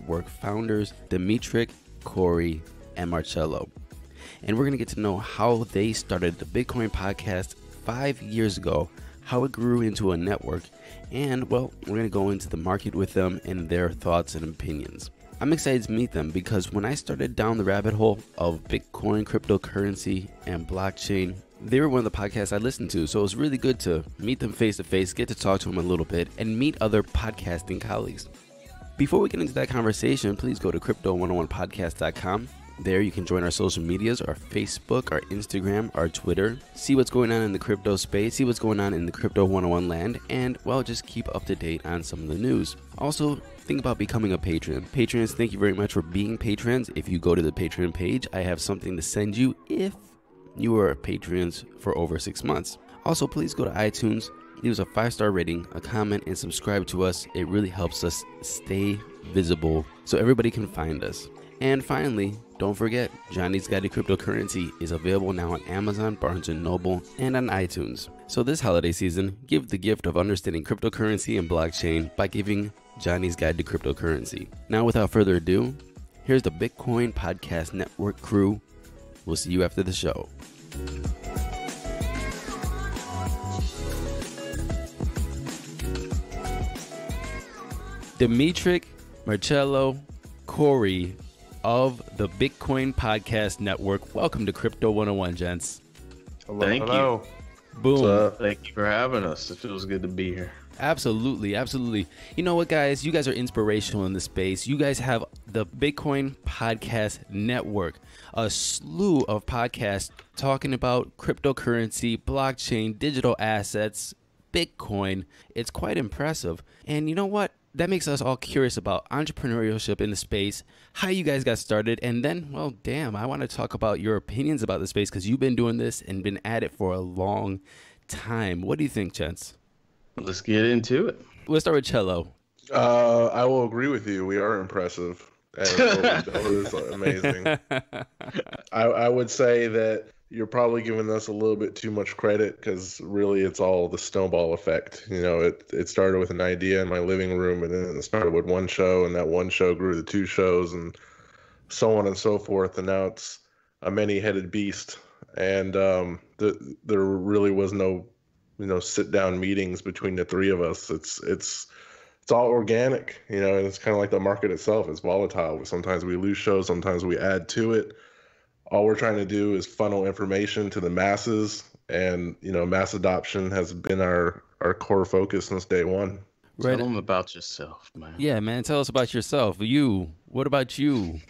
Network founders, Dimitri, Corey, and Marcello. And we're going to get to know how they started the Bitcoin podcast 5 years ago, how it grew into a network, and, well, we're going to go into the market with them and their thoughts and opinions. I'm excited to meet them because when I started down the rabbit hole of Bitcoin, cryptocurrency, and blockchain, they were one of the podcasts I listened to, so it was really good to meet them face to face, get to talk to them a little bit, and meet other podcasting colleagues. Before we get into that conversation, please go to crypto101podcast.com. There you can join our social medias, our Facebook, our Instagram, our Twitter, see what's going on in the crypto space, see what's going on in the Crypto 101 land, and, well, just keep up to date on some of the news. Also, think about becoming a patron. Patrons, thank you very much for being patrons. If you go to the Patreon page, I have something to send you if you are patrons for over 6 months. Also, please go to iTunes, leave us a 5-star rating, a comment, and subscribe to us. It really helps us stay visible so everybody can find us. And finally, don't forget, Johnny's Guide to Cryptocurrency is available now on Amazon, Barnes & Noble, and on iTunes. So this holiday season, give the gift of understanding cryptocurrency and blockchain by giving Johnny's Guide to Cryptocurrency. Now, without further ado, here's the Bitcoin Podcast Network crew. We'll see you after the show. Dimitri, Marcello, Corey of the Bitcoin Podcast Network. Welcome to Crypto 101, gents. Thank you. Boom. Thank you for having us. It feels good to be here. Absolutely, absolutely. You know what, guys? You guys are inspirational in this space. You guys have the Bitcoin Podcast Network, a slew of podcasts talking about cryptocurrency, blockchain, digital assets, Bitcoin. It's quite impressive. And you know what? That makes us all curious about entrepreneurship in the space, how you guys got started, and then, well, damn, I want to talk about your opinions about the space because you've been doing this and been at it for a long time. What do you think, gents? Let's get into it. Let's start with Cello. I will agree with you. We are impressive. And it was amazing. I would say that you're probably giving us a little bit too much credit because really it's all the snowball effect. You know, it started with an idea in my living room, and then it started with one show, and that one show grew to 2 shows, and so on and so forth. And now it's a many-headed beast. And there really was no, sit down meetings between the 3 of us. It's all organic, and it's kind of like the market itself. It's volatile. Sometimes we lose shows, sometimes we add to it. All we're trying to do is funnel information to the masses, and mass adoption has been our core focus since day one. Right. Tell them about yourself, man. Yeah, man. Tell us about yourself. What about you?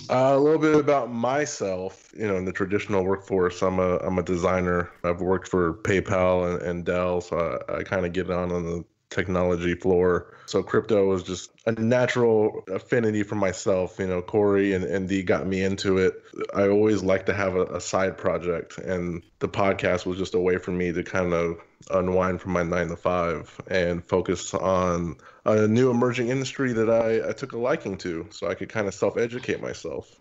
A little bit about myself. In the traditional workforce, I'm a designer. I've worked for PayPal and Dell, so I kind of get on the technology floor. So crypto was just a natural affinity for myself. Corey and Dee got me into it. I always like to have a side project, and the podcast was just a way for me to kind of unwind from my 9 to 5 and focus on a new emerging industry that I took a liking to, so I could kind of self-educate myself.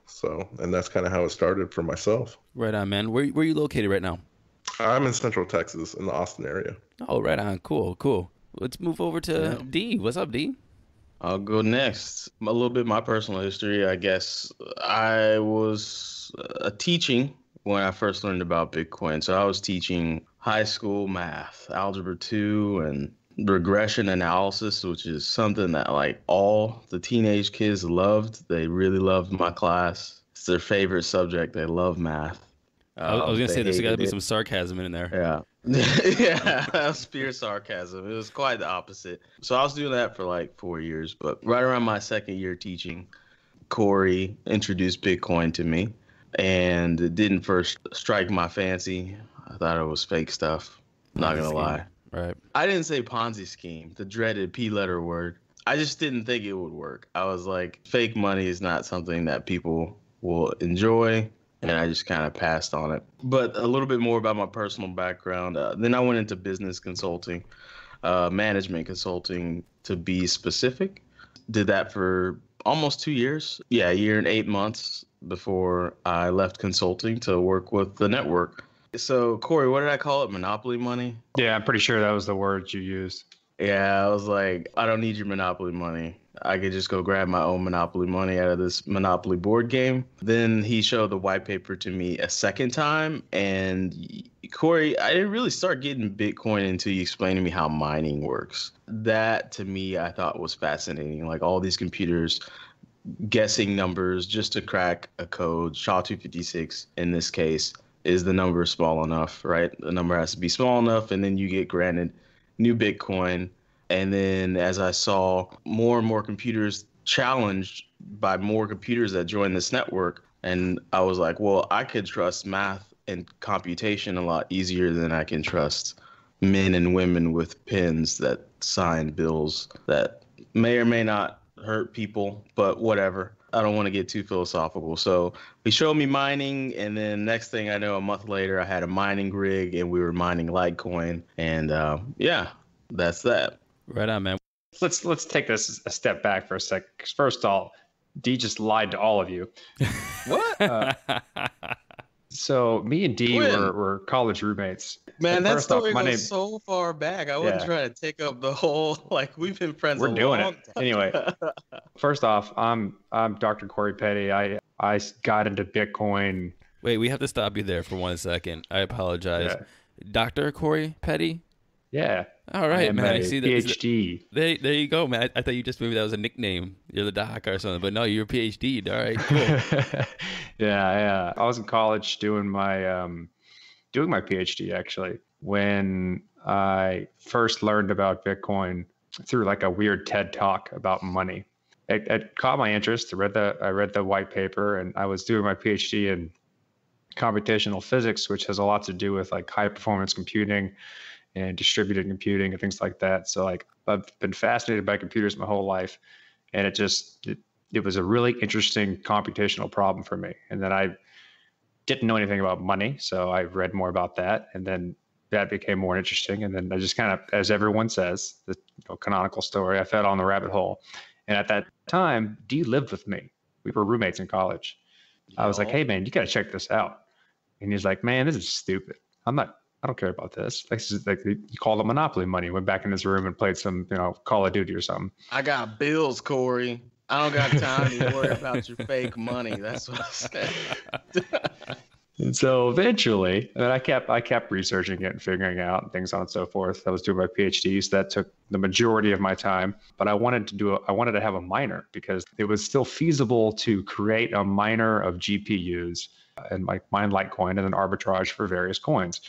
And that's kind of how it started for myself. Right on, man. Where are you located right now? I'm in Central Texas, in the Austin area. Oh, right on. Cool. Let's move over to D. What's up, D? I'll go next. A little bit of my personal history, I guess. I was teaching when I first learned about Bitcoin. So I was teaching high school math, algebra 2, and regression analysis, which is something that like all the teenage kids loved. They really loved my class. It's their favorite subject. They love math. I was going to say there's got to be some sarcasm in there. Yeah. Yeah, that was pure sarcasm. It was quite the opposite. So I was doing that for like 4 years, but right around my second year teaching, Corey introduced Bitcoin to me, and it didn't first strike my fancy. I thought it was fake stuff. Not going to lie. Right. I didn't say Ponzi scheme, the dreaded P-letter word. I just didn't think it would work. I was like, fake money is not something that people will enjoy. And I just kind of passed on it. But a little bit more about my personal background. Then I went into business consulting, management consulting to be specific. Did that for almost 2 years. Yeah, 1 year and 8 months before I left consulting to work with the network. So, Corey, what did I call it? Monopoly money? Yeah, I'm pretty sure that was the word you used. Yeah, I was like, I don't need your monopoly money. I could just go grab my own Monopoly money out of this Monopoly board game. Then he showed the white paper to me a second time. And Corey, I didn't really start getting Bitcoin until you explained to me how mining works. That to me, I thought was fascinating. Like all these computers guessing numbers just to crack a code. SHA-256 in this case is the number small enough, right? The number has to be small enough, and then you get granted new Bitcoin. And then as I saw more and more computers challenged by more computers that joined this network, and I was like, well, I could trust math and computation a lot easier than I can trust men and women with pens that sign bills that may or may not hurt people, but whatever. I don't want to get too philosophical. So he showed me mining, and then next thing I know, a month later, I had a mining rig, and we were mining Litecoin, and yeah, that's that. Right on, man. Let's take this a step back for a sec. First of all, D just lied to all of you. What? So me and D were college roommates. Man, that First off, story goes so far back. I wasn't trying to take up the whole, like, we've been friends We're a doing long it. time. Anyway, first off, I'm Dr. Corey Petty. I got into Bitcoin. Wait, we have to stop you there for 1 second. I apologize. Yeah. Dr. Corey Petty? Yeah. All right, man. I see that. PhD. There you go, man. I thought you just maybe that was a nickname. You're the doc or something, but no, you're a PhD. All right, cool. Yeah. I was in college doing my PhD actually when I first learned about Bitcoin through like a weird TED talk about money. It caught my interest. I read the white paper, and I was doing my PhD in computational physics, which has a lot to do with like high performance computing and distributed computing and things like that. So like I've been fascinated by computers my whole life, and it was a really interesting computational problem for me. And then I didn't know anything about money, so I read more about that, and then that became more interesting. And then I just kind of, as everyone says, the canonical story, I fell on the rabbit hole. And at that time, Dee lived with me. We were roommates in college. I was like, hey man, you got to check this out. And he's like, man, this is stupid. I don't care about this. This is like, he called it Monopoly money, went back in his room and played some, Call of Duty or something. I got bills, Corey. I don't got time to worry about your fake money. That's what I said. And so eventually, and I kept researching it and figuring out and things on and so forth. I was doing my PhD, so that took the majority of my time. But I wanted to have a miner because it was still feasible to create a miner of GPUs and like mine Litecoin and then arbitrage for various coins.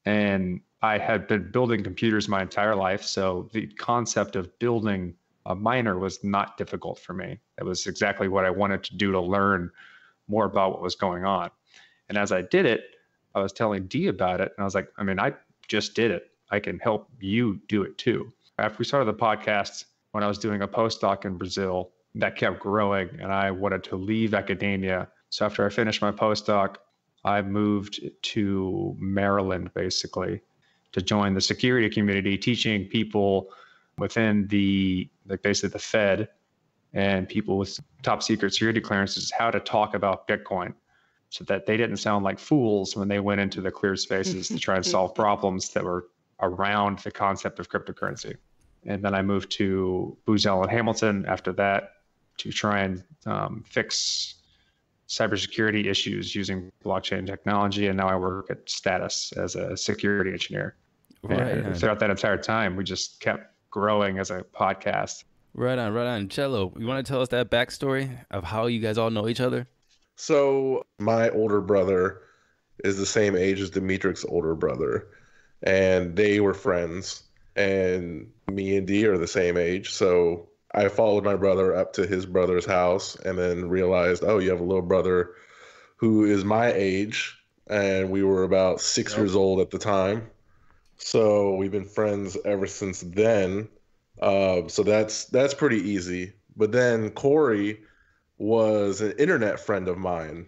And I had been building computers my entire life, so the concept of building a miner was not difficult for me. It was exactly what I wanted to do to learn more about what was going on. And as I did it, I was telling Dee about it, and I was like, I just did it. I can help you do it too. After we started the podcast, when I was doing a postdoc in Brazil, that kept growing, and I wanted to leave academia. So after I finished my postdoc, I moved to Maryland, basically, to join the security community, teaching people within basically the Fed and people with top secret security clearances how to talk about Bitcoin so that they didn't sound like fools when they went into the cleared spaces to try and solve problems that were around the concept of cryptocurrency. And then I moved to Booz Allen Hamilton after that to try and fix cybersecurity issues using blockchain technology. And now I work at Status as a security engineer. Right. And throughout that entire time, we just kept growing as a podcast. Right on. Cello, you want to tell us that backstory of how you guys all know each other? So my older brother is the same age as Dimitrich's older brother, and they were friends, and me and Dee are the same age. So I followed my brother up to his brother's house and then realized, oh, you have a little brother who is my age, and we were about 6 years old at the time. So we've been friends ever since then. So that's pretty easy. But then Corey was an internet friend of mine.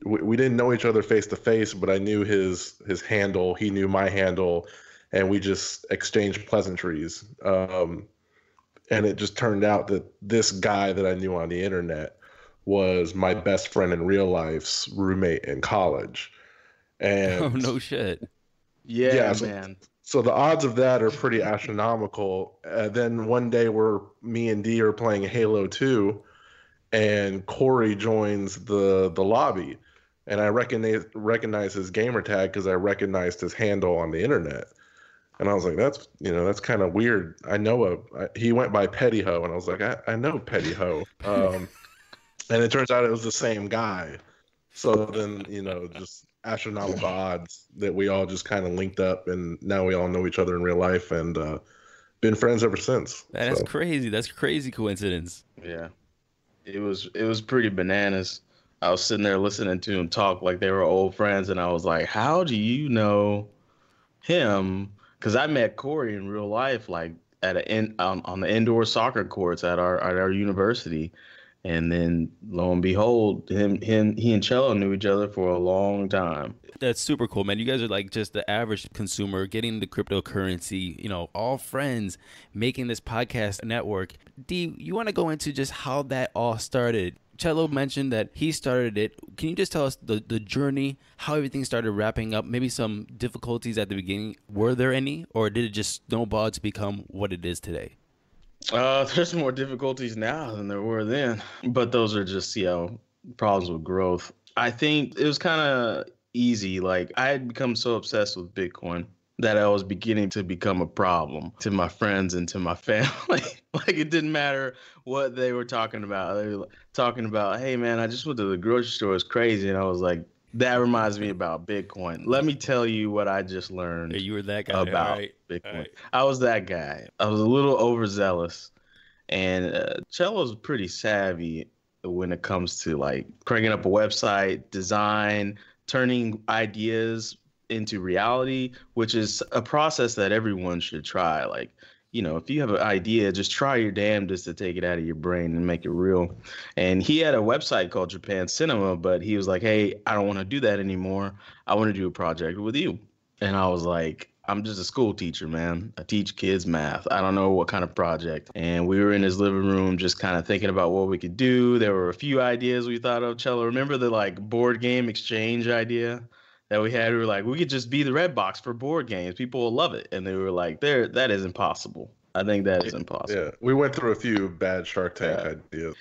We didn't know each other face to face, but I knew his handle. He knew my handle, and we just exchanged pleasantries. And it just turned out that this guy that I knew on the internet was my best friend in real life's roommate in college. And oh, no shit. Yeah, man. So the odds of that are pretty astronomical. Then one day me and D are playing Halo 2, and Corey joins the lobby, and I recognize his gamer tag because I recognized his handle on the internet, and I was like, that's kind of weird. He went by Petty Ho, and I was like, I know Petty Ho, and it turns out it was the same guy. So then just astronomical odds that we all just kind of linked up, and now we all know each other in real life, and been friends ever since. That's crazy. That's crazy coincidence. Yeah. It was pretty bananas. I was sitting there listening to him talk like they were old friends, and I was like, "How do you know him?" Because I met Corey in real life, like on the indoor soccer courts at our university, and then lo and behold, he and Cello knew each other for a long time. That's super cool, man. You guys are like just the average consumer getting the cryptocurrency, all friends, making this podcast network. D, you want to go into just how that all started? Cello mentioned that he started it. Can you just tell us the journey, how everything started wrapping up, maybe some difficulties at the beginning? Were there any, or did it just snowball to become what it is today? There's more difficulties now than there were then, but those are just, problems with growth. I think it was kind of easy. Like, I had become so obsessed with Bitcoin that I was beginning to become a problem to my friends and to my family. Like, it didn't matter what they were talking about. They were talking about, hey man, I just went to the grocery store. It's crazy. And I was like, that reminds me about Bitcoin. Let me tell you what I just learned. You were that guy about Bitcoin. Right. I was that guy. I was a little overzealous, and Cello's pretty savvy when it comes to like cranking up a website, design, turning ideas into reality, which is a process that everyone should try. Like, if you have an idea, just try your damnedest to take it out of your brain and make it real. And he had a website called Japan Cinema, but he was like, hey, I don't want to do that anymore. I want to do a project with you. And I was like, I'm just a school teacher, man. I teach kids math. I don't know what kind of project. And we were in his living room just kind of thinking about what we could do. There were a few ideas we thought of. Cello, remember the like board game exchange idea that we had? We were like, we could just be the red box for board games. People will love it. And they were like, that is impossible. I think that is impossible. Yeah, we went through a few bad Shark Tank ideas.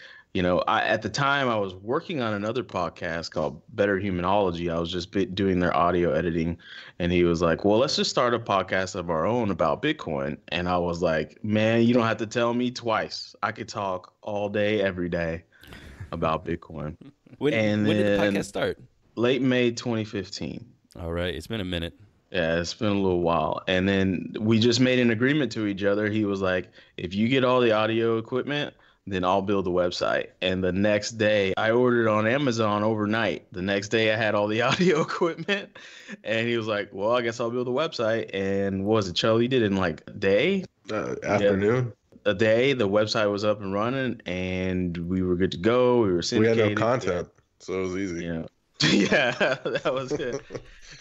At the time I was working on another podcast called Better Humanology. I was just doing their audio editing, and he was like, well, let's just start a podcast of our own about Bitcoin. And I was like, man, you don't have to tell me twice. I could talk all day, every day about Bitcoin. When did the podcast start? Late May 2015. All right. It's been a minute. Yeah, it's been a little while. And then we just made an agreement to each other. He was like, if you get all the audio equipment, then I'll build a website. And the next day, I ordered on Amazon overnight. The next day, I had all the audio equipment. And he was like, well, I guess I'll build a website. And what was it, Charlie? He did it in like a day? Afternoon. A day. The website was up and running, and we were good to go. We were syndicated. We had no content, so it was easy. Yeah, that was good.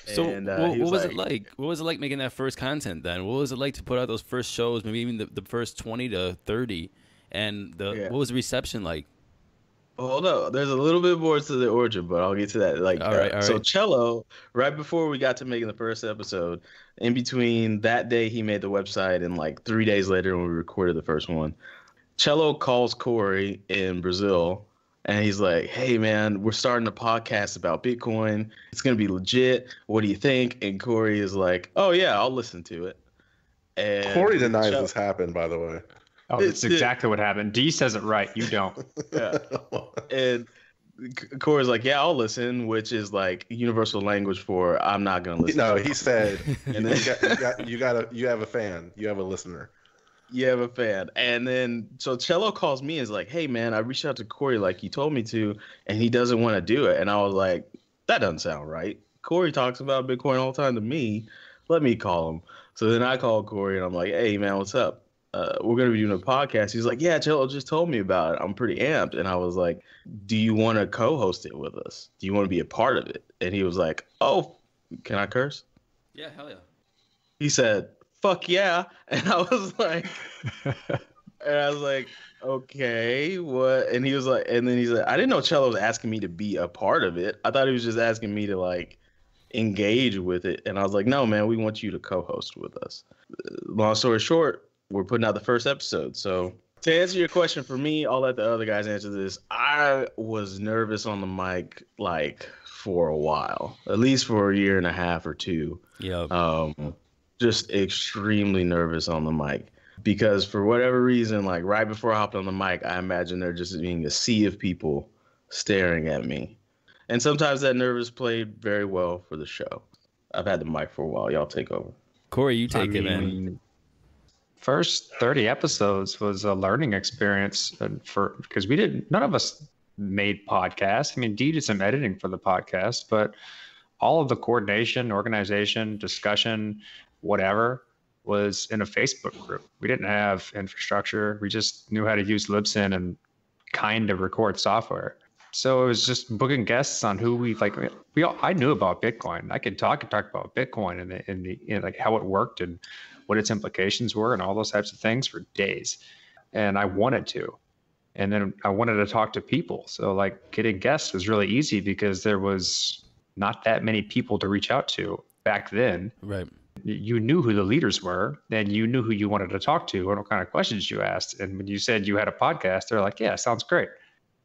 So what was it like? What was it like making that first content then? What was it like to put out those first shows, maybe even the first 20 to 30? And what was the reception like? Hold up. There's a little bit more to the origin, but I'll get to that. All right. So Cello, right before we got to making the first episode, in between that day he made the website and like 3 days later when we recorded the first one, Cello calls Corey in Brazil. And he's like, hey, man, we're starting a podcast about Bitcoin. It's going to be legit. What do you think? And Corey is like, oh, yeah, I'll listen to it. And Corey denies this happened, by the way. Oh, it's exactly what happened. D says it right. You don't. Yeah. And Corey's like, yeah, I'll listen, which is like universal language for I'm not going to listen. No, he said, you have a fan. You have a listener. You have a fan. And then so Cello calls me and is like, hey man, I reached out to Corey like you told me to, and he doesn't want to do it. And I was like, that doesn't sound right. Corey talks about Bitcoin all the time to me. Let me call him. So then I called Corey and I'm like, hey man, what's up? We're going to be doing a podcast. He's like, yeah, Cello just told me about it. I'm pretty amped. And I was like, do you want to co-host it with us? Do you want to be a part of it? And he was like, oh, can I curse? Yeah, hell yeah. He said, fuck yeah. And I was like, okay, what? And he was like, and then he's like, I didn't know Cello was asking me to be a part of it. I thought he was just asking me to like engage with it. And I was like, no, man, we want you to co-host with us. Long story short, we're putting out the first episode. So to answer your question for me, I'll let the other guys answer this. I was nervous on the mic like for a while, at least for a year and a half or two. Yeah. Just extremely nervous on the mic because for whatever reason, like right before I hopped on the mic, I imagined there just being a sea of people staring at me. And sometimes that nervous played very well for the show. I've had the mic for a while. Y'all take over. Corey, you take it in. First 30 episodes was a learning experience because none of us made podcasts. I mean, Dee did some editing for the podcast, but all of the coordination, organization, discussion, whatever was in a Facebook group. We didn't have infrastructure. We just knew how to use Libsyn and kind of record software. So it was just booking guests on who we like. I knew about Bitcoin. I could talk about Bitcoin and like how it worked and what its implications were and all those types of things for days. And I wanted to. And then I wanted to talk to people. So like getting guests was really easy because there was not that many people to reach out to back then. Right. You knew who the leaders were and you knew who you wanted to talk to and what kind of questions you asked. And when you said you had a podcast, they're like, yeah, sounds great.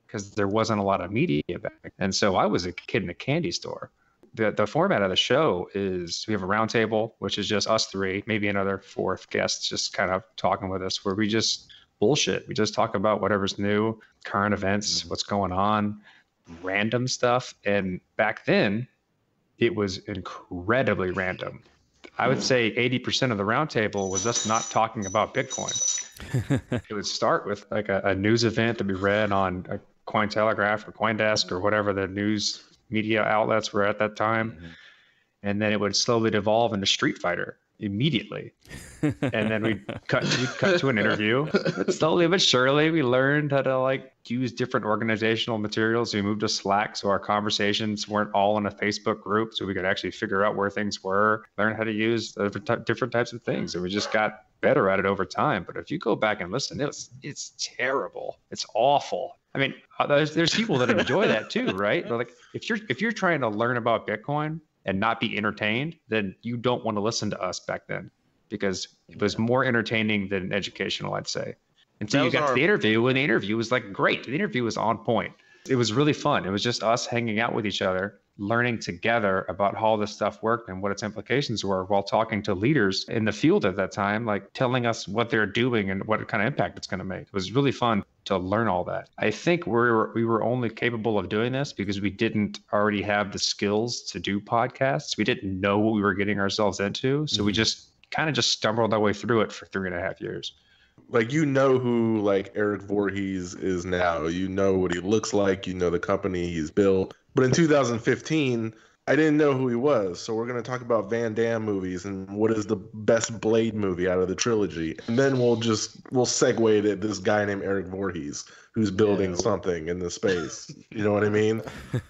Because there wasn't a lot of media back then. And so I was a kid in a candy store. The format of the show is we have a roundtable, which is just us three, maybe another fourth guest just kind of talking with us, where we just bullshit. We just talk about whatever's new, current events, what's going on, random stuff. And back then, it was incredibly random. I would say 80% of the roundtable was us not talking about Bitcoin. It would start with like a news event that we read on a Cointelegraph or CoinDesk or whatever the news media outlets were at that time. Mm-hmm. And then it would slowly devolve into Street Fighter immediately. And then we'd cut to an interview. But slowly but surely, we learned how to like use different organizational materials. We moved to Slack, so our conversations weren't all in a Facebook group, so we could actually figure out where things were, learn how to use different types of things. And we just got better at it over time. But if you go back and listen, it's terrible. It's awful. I mean, there's people that enjoy that too, right? Like if you're trying to learn about Bitcoin and not be entertained, then you don't want to listen to us back then, because it was more entertaining than educational, I'd say. Until you got to the interview, and the interview was like great. The interview was on point. It was really fun. It was just us hanging out with each other, learning together about how this stuff worked and what its implications were, while talking to leaders in the field at that time, like telling us what they're doing and what kind of impact it's going to make. It was really fun to learn all that. I think we were only capable of doing this because we didn't already have the skills to do podcasts. We didn't know what we were getting ourselves into. So we just kind of stumbled our way through it for 3.5 years. Like, you know who like Eric Voorhees is now. You know what he looks like. You know the company he's built. But in 2015, I didn't know who he was. So we're going to talk about Van Damme movies and what is the best Blade movie out of the trilogy. And then we'll segue to this guy named Eric Voorhees who's building something in the space. You know what I mean?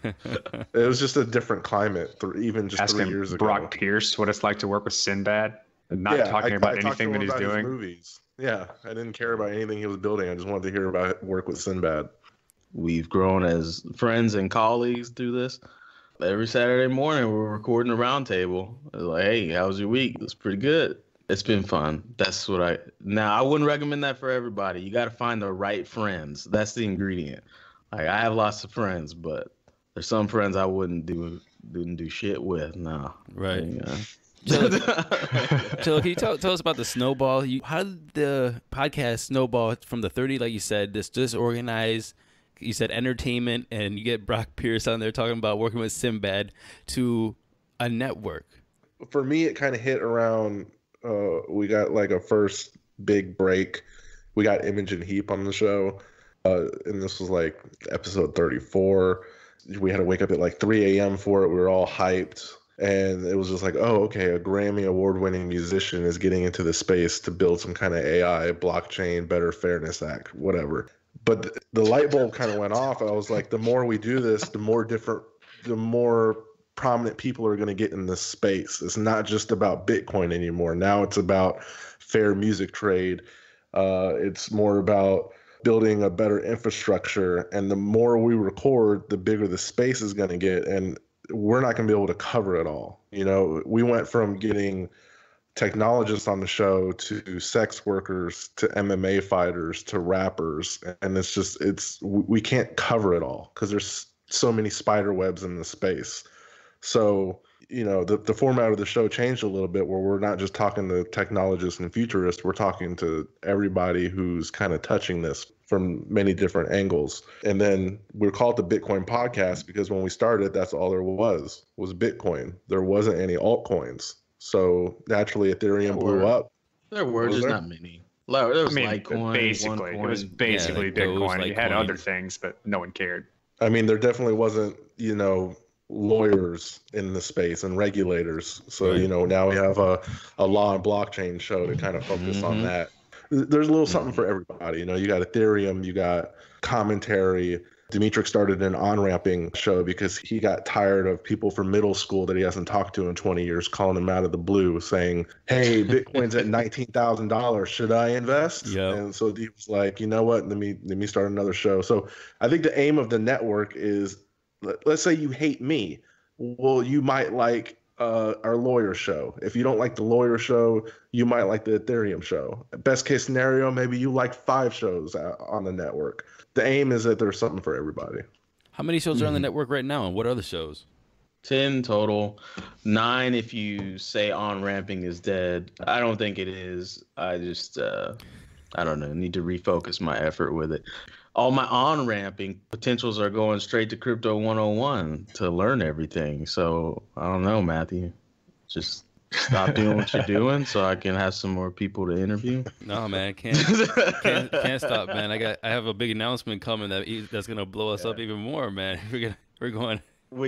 It was just a different climate, even just Asking 3 years ago. Brock Pierce what it's like to work with Sinbad and not talking about anything that he's doing. Movies. Yeah, I didn't care about anything he was building. I just wanted to hear about work with Sinbad. We've grown as friends and colleagues through this. Every Saturday morning, we're recording a roundtable. Like, hey, how was your week? It was pretty good. It's been fun. That's what I wouldn't recommend that for everybody. You got to find the right friends. That's the ingredient. Like, I have lots of friends, but there's some friends I wouldn't do shit with. No. Right. Chilla, can you tell us about the snowball? How did the podcast snowball from the 30, like you said, this disorganized, you said entertainment, and you get Brock Pierce on there talking about working with Sinbad, to a network? For me, it kind of hit around, we got like a first big break. We got Imogen Heap on the show, and this was like episode 34. We had to wake up at like 3 a.m. for it. We were all hyped. And it was just like, oh, okay, a Grammy award-winning musician is getting into the space to build some kind of AI, blockchain, Better Fairness Act, whatever. But the light bulb kind of went off. I was like, the more we do this, the more prominent people are going to get in this space. It's not just about Bitcoin anymore. Now it's about fair music trade. It's more about building a better infrastructure. And the more we record, the bigger the space is going to get. And we're not going to be able to cover it all. You know, we went from getting technologists on the show to sex workers to MMA fighters to rappers, and we can't cover it all because there's so many spider webs in the space. So, you know, the format of the show changed a little bit where we're not just talking to technologists and futurists, we're talking to everybody who's kind of touching this from many different angles. And then we're called the Bitcoin Podcast because when we started, that's all there was Bitcoin. There wasn't any altcoins. So naturally Ethereum blew up. There were just not many. There was Litecoin, basically, OneCoin. it was basically Bitcoin. Doge, You had Litecoin. other things, but no one cared. I mean, there definitely wasn't, you know, lawyers in the space and regulators. So, Right. you know, now we have a law and blockchain show to kind of focus on that. There's a little something for everybody. You know, you got Ethereum, you got commentary. Dimitri started an on-ramping show because he got tired of people from middle school that he hasn't talked to in 20 years calling him out of the blue saying, hey, Bitcoin's at $19,000. Should I invest? Yep. And so he was like, you know what? Let me start another show. So I think the aim of the network is, let's say you hate me. Well, you might like our lawyer show. If you don't like the lawyer show, you might like the Ethereum show. Best case scenario, maybe you like 5 shows on the network. The aim is that there's something for everybody. How many shows are on the network right now, and what are the shows? 10 total. 9 if you say on-ramping is dead. I don't think it is. I just, I don't know, need to refocus my effort with it. All my on-ramping potentials are going straight to Crypto 101 to learn everything. So, I don't know, Matthew. Just stop doing what you're doing so I can have some more people to interview. No, man, can't stop, man. I have a big announcement coming that's gonna blow us up even more, man. We're going.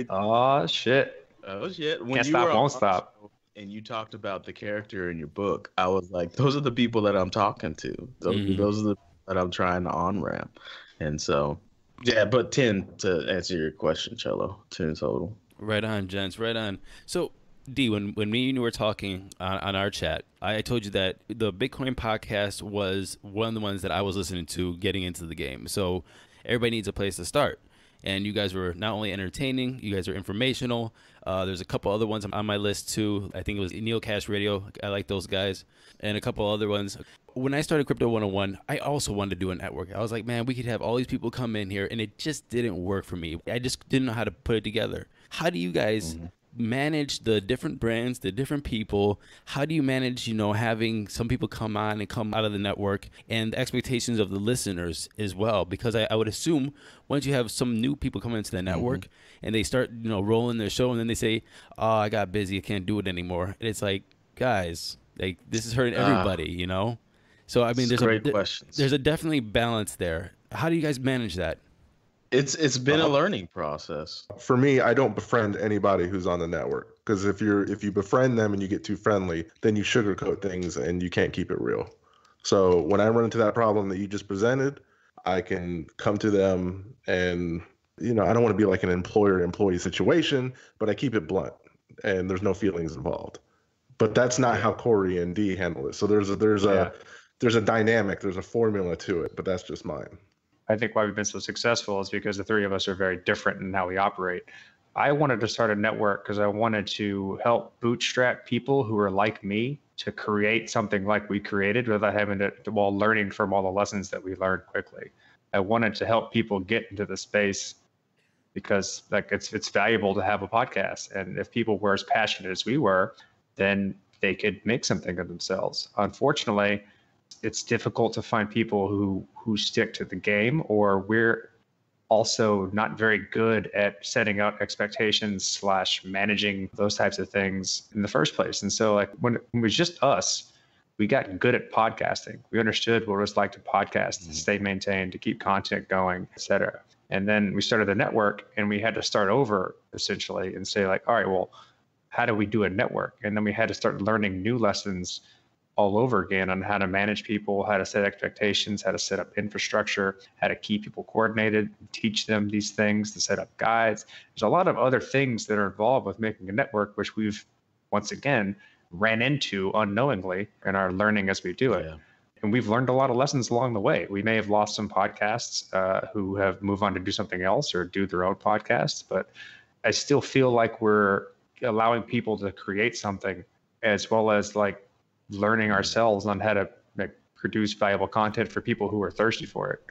Oh shit! Oh shit! When Can't you stop, were won't on stop. the show and you talked about the character in your book, I was like, those are the people that I'm talking to. Those are the that I'm trying to on-ramp. And so, yeah, but 10 to answer your question, Cello. 10 total. Right on, gents. Right on. So, D, when me and you were talking on our chat, I told you that the Bitcoin podcast was one of the ones that I was listening to getting into the game. So everybody needs a place to start. And you guys were not only entertaining, you guys are informational. There's a couple other ones on my list too. I think it was Neil Cash Radio. I like those guys. And a couple other ones. When I started Crypto 101, I also wanted to do a network. I was like, man, we could have all these people come in here, and it just didn't work for me. I just didn't know how to put it together. How do you guys manage the different brands, the different people? How do you manage, having some people come on and come out of the network, and the expectations of the listeners as well? Because I would assume once you have some new people come into the network and they start, rolling their show, and then they say, oh, I got busy, I can't do it anymore. And it's like, guys, like, this is hurting everybody, So, I mean, there's a definitely balance there. How do you guys manage that? It's been a learning process. For me, I don't befriend anybody who's on the network, because if you befriend them and you get too friendly, then you sugarcoat things and you can't keep it real. So when I run into that problem that you just presented, I can come to them and, I don't want to be like an employer-employee situation, but I keep it blunt and there's no feelings involved. But that's not how Corey and Dee handle it. So there's a dynamic, there's a formula to it, but that's just mine. I think why we've been so successful is because the three of us are very different in how we operate. I wanted to start a network because I wanted to help bootstrap people who are like me to create something like we created without having to, while learning from all the lessons that we learned quickly. I wanted to help people get into the space because it's valuable to have a podcast. And if people were as passionate as we were, then they could make something of themselves. Unfortunately, it's difficult to find people who stick to the game, or we're also not very good at setting out expectations / managing those types of things in the first place. And so like when it was just us, we got good at podcasting. We understood what it was like to podcast, to stay maintained, to keep content going, et cetera. And then we started the network and we had to start over essentially and say like, all right, well, how do we do a network? And then we had to start learning new lessons all over again on how to manage people, how to set expectations, how to set up infrastructure, how to keep people coordinated, teach them these things, to set up guides. There's a lot of other things that are involved with making a network, which we've, once again, ran into unknowingly in our learning as we do it. Yeah. And we've learned a lot of lessons along the way. We may have lost some podcasts who have moved on to do something else or do their own podcasts, but I still feel like we're allowing people to create something as well as like learning ourselves on how to like, produce valuable content for people who are thirsty for it.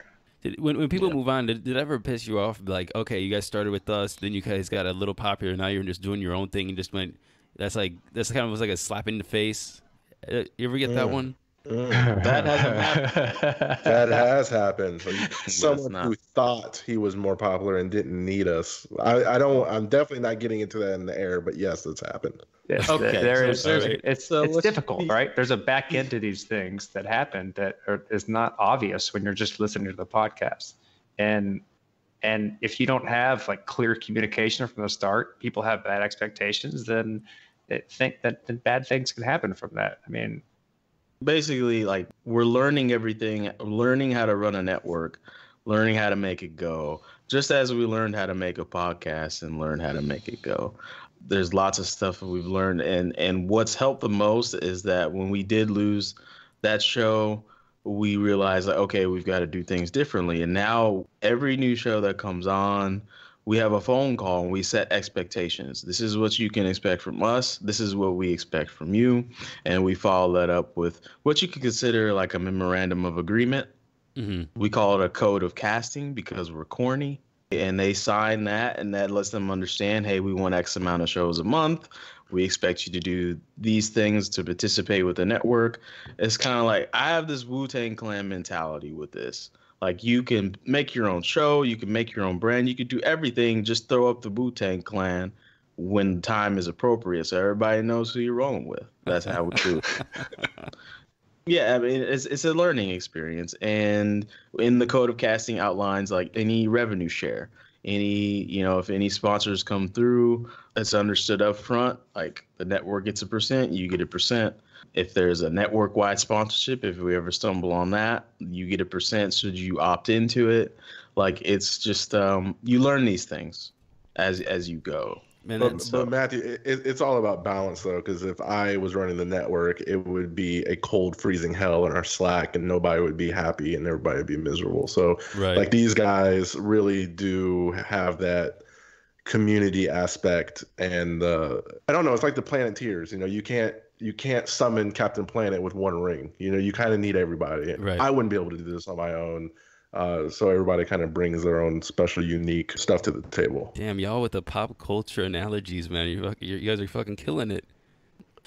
When people move on, did it ever piss you off? Like, okay, you guys started with us, then you guys got a little popular, now you're just doing your own thing and just went. That's kind of was like a slap in the face. You ever get that one? That hasn't happened. That has happened. Someone who thought he was more popular and didn't need us. I'm definitely not getting into that in the air, but yes, it's happened. Yes, Okay, it's difficult, right? There's a back end to these things that happen that is not obvious when you're just listening to the podcast. And if you don't have like clear communication from the start, people have bad expectations, then they think that bad things can happen from that. I mean, basically, like, we're learning everything, learning how to run a network, learning how to make it go, just as we learned how to make a podcast and learn how to make it go. There's lots of stuff that we've learned, and what's helped the most is that when we did lose that show, we realized, like, okay, we've got to do things differently. And now every new show that comes on, we have a phone call and we set expectations. This is what you can expect from us. This is what we expect from you. And we follow that up with what you could consider like a memorandum of agreement. Mm-hmm. We call it a code of casting because we're corny. And they sign that, and that lets them understand, hey, we want X amount of shows a month. We expect you to do these things to participate with the network. It's kind of like, I have this Wu-Tang Clan mentality with this. Like, you can make your own show, you can make your own brand, you can do everything, just throw up the Wu-Tang Clan when time is appropriate so everybody knows who you're rolling with. That's how we do it. Yeah, I mean, it's a learning experience. And in the code of casting outlines, like, any revenue share, if any sponsors come through, it's understood up front, like, the network gets 1%, you get 1%. If there's a network-wide sponsorship, if we ever stumble on that, you get 1% should you opt into it. Like, it's just you learn these things as you go. But Matthew, it's all about balance, though, because if I was running the network, it would be a cold, freezing hell in our Slack, and nobody would be happy, and everybody would be miserable. So, like, these guys really do have that community aspect, and I don't know, it's like the Planeteers. You can't summon Captain Planet with one ring. You kind of need everybody. Right. I wouldn't be able to do this on my own. So everybody kind of brings their own special, unique stuff to the table. Damn, y'all with the pop culture analogies, man. You guys are fucking killing it.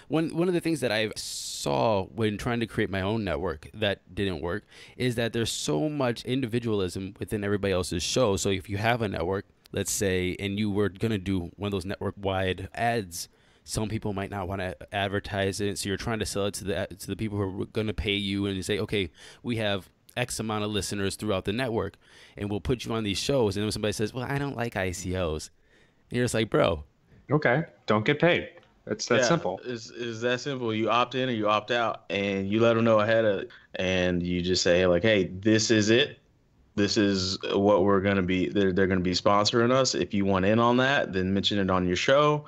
One of the things that I saw when trying to create my own network that didn't work is that there's so much individualism within everybody else's show. So if you have a network, let's say, and you were going to do one of those network-wide ads, some people might not want to advertise it. So you're trying to sell it to the people who are going to pay you, and you say, okay, we have X amount of listeners throughout the network, and we'll put you on these shows. And then somebody says, well, I don't like ICOs. And you're just like, bro. Okay, don't get paid. It's that simple. It's that simple. You opt in or you opt out, and you let them know ahead of it. And you just say, like, hey, this is it. This is what we're going to be. They're going to be sponsoring us. If you want in on that, then mention it on your show.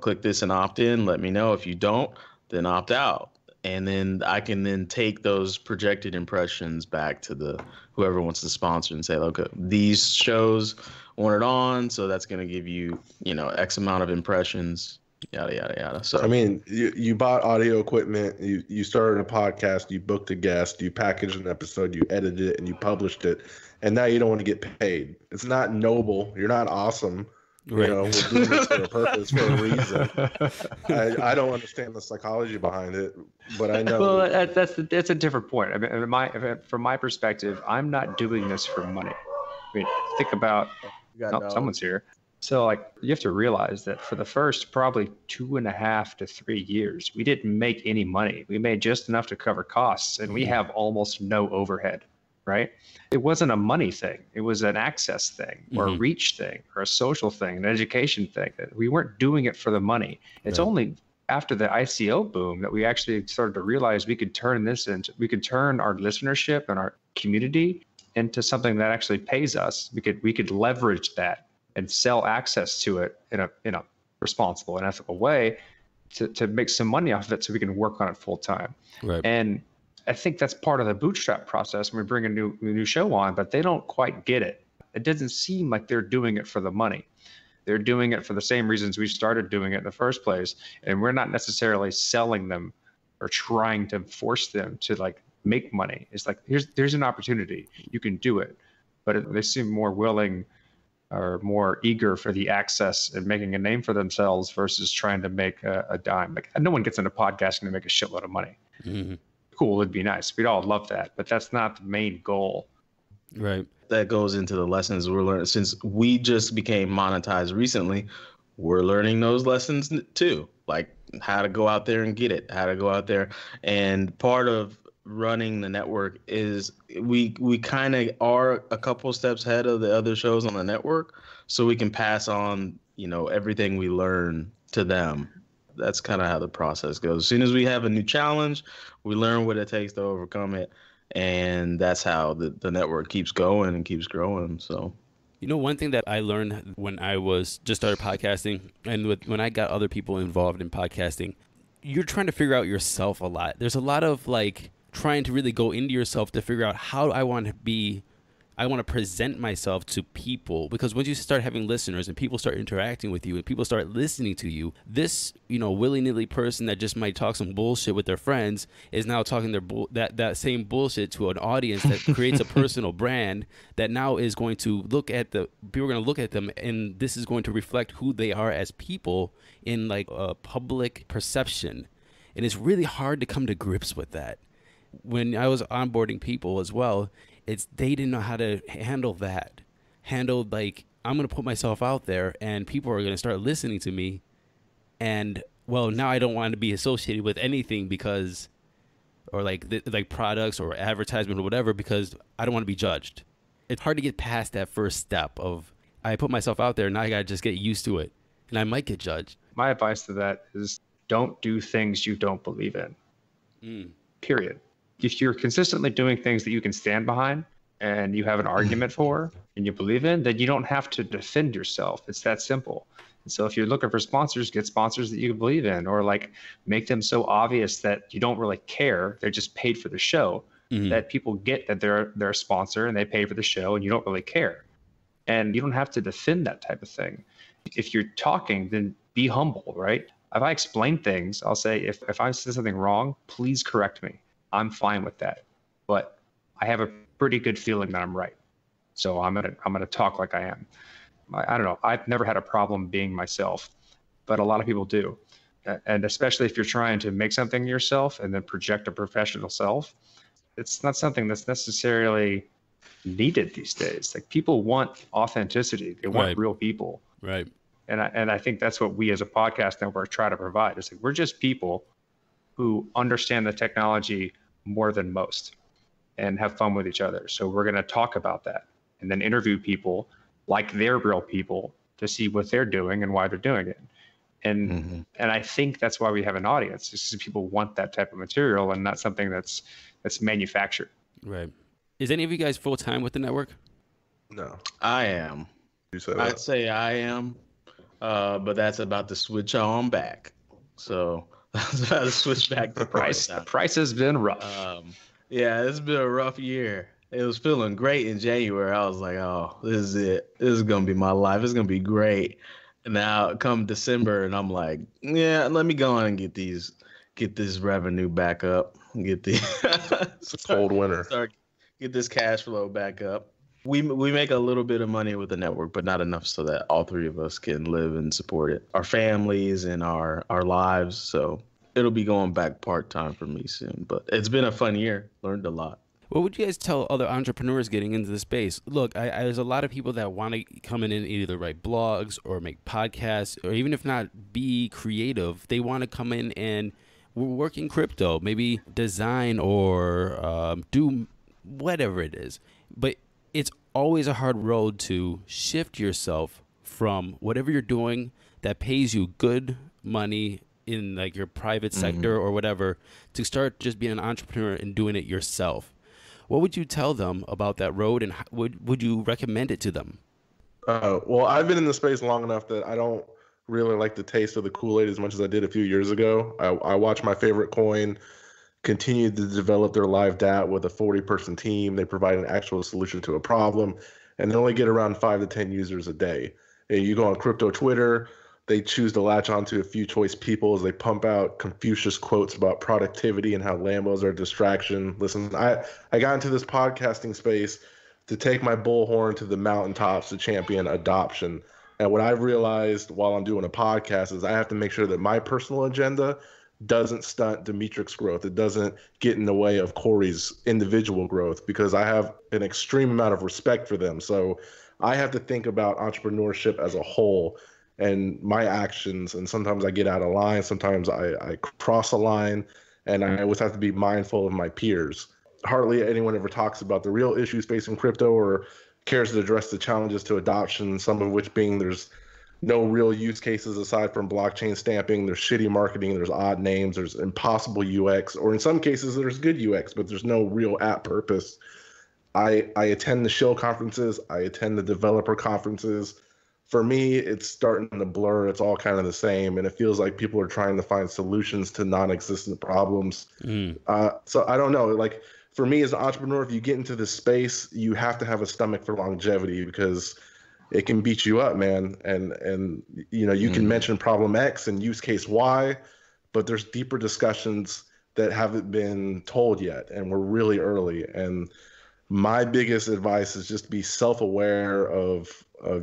Click this and opt in. Let me know. If you don't, then opt out. And then I can then take those projected impressions back to whoever wants to sponsor and say, okay, these shows want it on, so that's going to give you, X amount of impressions, yada, yada, yada. So, I mean, you bought audio equipment, you started a podcast, you booked a guest, you packaged an episode, you edited it, and you published it, and now you don't want to get paid. It's not noble. You're not awesome. Right. We're doing this for a purpose, for a reason. I don't understand the psychology behind it, but I know. Well, that's a different point. I mean, from my perspective, I'm not doing this for money. I mean, think about someone's here. So, like, you have to realize that for the first probably 2.5 to 3 years, we didn't make any money. We made just enough to cover costs, and we have almost no overhead. Right? It wasn't a money thing. It was an access thing or a reach thing or a social thing, an education thing. We weren't doing it for the money. It's only after the ICO boom that we actually started to realize we could turn our listenership and our community into something that actually pays us. We could leverage that and sell access to it in a responsible and ethical way to make some money off of it so we can work on it full time. Right. And I think that's part of the bootstrap process when we bring a new show on, but they don't quite get it. It doesn't seem like they're doing it for the money. They're doing it for the same reasons we started doing it in the first place. And we're not necessarily selling them or trying to force them to like make money. It's like, there's an opportunity. You can do it. But they seem more willing or more eager for the access and making a name for themselves versus trying to make a dime. Like, no one gets into podcasting to make a shitload of money. Mm-hmm. Cool, it'd be nice. We'd all love that, but that's not the main goal. Right. That goes into the lessons we're learning. Since we just became monetized recently, we're learning those lessons too, like how to go out there and get it, how to go out there. And part of running the network is we kind of are a couple steps ahead of the other shows on the network, so we can pass on, you know, everything we learn to them. That's kind of how the process goes. As soon as we have a new challenge, we learn what it takes to overcome it, and that's how the network keeps going and keeps growing. So, you know, one thing that I learned when I was just started podcasting, and when I got other people involved in podcasting, you're trying to figure out yourself a lot. There's a lot of like trying to really go into yourself to figure out how I want to present myself to people, because once you start having listeners and people start interacting with you and people start listening to you, this, you know, willy-nilly person that just might talk some bullshit with their friends is now talking that same bullshit to an audience that creates a personal brand that now is going to people are going to look at them, and this is going to reflect who they are as people in like a public perception. And it's really hard to come to grips with that. When I was onboarding people as well, they didn't know how to handle that. Like, I'm going to put myself out there and people are going to start listening to me. And, well, now I don't want to be associated with anything because, or like products or advertisement or whatever, because I don't want to be judged. It's hard to get past that first step of, I put myself out there, now I got to just get used to it. And I might get judged. My advice to that is don't do things you don't believe in. Period. If you're consistently doing things that you can stand behind and you have an argument for and you believe in, then you don't have to defend yourself. It's that simple. And so if you're looking for sponsors, get sponsors that you believe in, or like make them so obvious that you don't really care. They're just paid for the show, that people get that they're a sponsor and they pay for the show and you don't really care. And you don't have to defend that type of thing. If you're talking, then be humble, right? If I explain things, I'll say, if I said something wrong, please correct me. I'm fine with that, but I have a pretty good feeling that I'm right. So I'm gonna talk like I am. I don't know. I've never had a problem being myself, but a lot of people do. And especially if you're trying to make something yourself and then project a professional self, it's not something that's necessarily needed these days. Like, people want authenticity. They want real people. Right. And I think that's what we as a podcast network try to provide. It's like, we're just people who understand the technology more than most and have fun with each other. So we're going to talk about that and then interview people like they're real people to see what they're doing and why they're doing it. And and I think that's why we have an audience. It's just people want that type of material and not something that's manufactured. Right. Is any of you guys full time with the network? No. I am. You said I'd say I am, but that's about to switch on back. So that's about to switch back to Price has been rough. Yeah, it's been a rough year. It was feeling great in January. I was like, oh, this is it. This is going to be my life. It's going to be great. And now come December, and I'm like, yeah, let me go on and get this revenue back up. Get the it's a cold winter. Get this cash flow back up. We make a little bit of money with the network, but not enough so that all three of us can live and support it, our families and our lives. So it'll be going back part-time for me soon, but it's been a fun year. Learned a lot. What would you guys tell other entrepreneurs getting into the space? Look, there's a lot of people that want to come in and either write blogs or make podcasts, or even if not be creative, they want to come in and work in crypto, maybe design or do whatever it is. But it's always a hard road to shift yourself from whatever you're doing that pays you good money in like your private sector or whatever, to start just being an entrepreneur and doing it yourself. What would you tell them about that road, and would you recommend it to them? Well, I've been in the space long enough that I don't really like the taste of the Kool-Aid as much as I did a few years ago. I watched my favorite coin continue to develop their live DApp with a 40-person team. They provide an actual solution to a problem. and they only get around 5 to 10 users a day. And you go on crypto Twitter, they choose to latch onto a few choice people as they pump out Confucius quotes about productivity and how Lambos are a distraction. Listen, I got into this podcasting space to take my bullhorn to the mountaintops to champion adoption. And what I've realized while I'm doing a podcast is I have to make sure that my personal agenda doesn't stunt Demetric's growth. It doesn't get in the way of Corey's individual growth, because I have an extreme amount of respect for them. So I have to think about entrepreneurship as a whole and my actions. And sometimes I get out of line. Sometimes I cross a line, and I always have to be mindful of my peers. Hardly anyone ever talks about the real issues facing crypto or cares to address the challenges to adoption, some of which being there's no real use cases aside from blockchain stamping. There's shitty marketing, there's odd names, there's impossible UX, or in some cases there's good UX, but there's no real app purpose. I attend the shill conferences, I attend the developer conferences. For me, it's starting to blur. It's all kind of the same, and it feels like people are trying to find solutions to non-existent problems. So I don't know. Like, for me as an entrepreneur, if you get into this space, you have to have a stomach for longevity, because it can beat you up, man. And you know, you can mention problem X and use case Y, but there's deeper discussions that haven't been told yet, and we're really early. And my biggest advice is just be self-aware of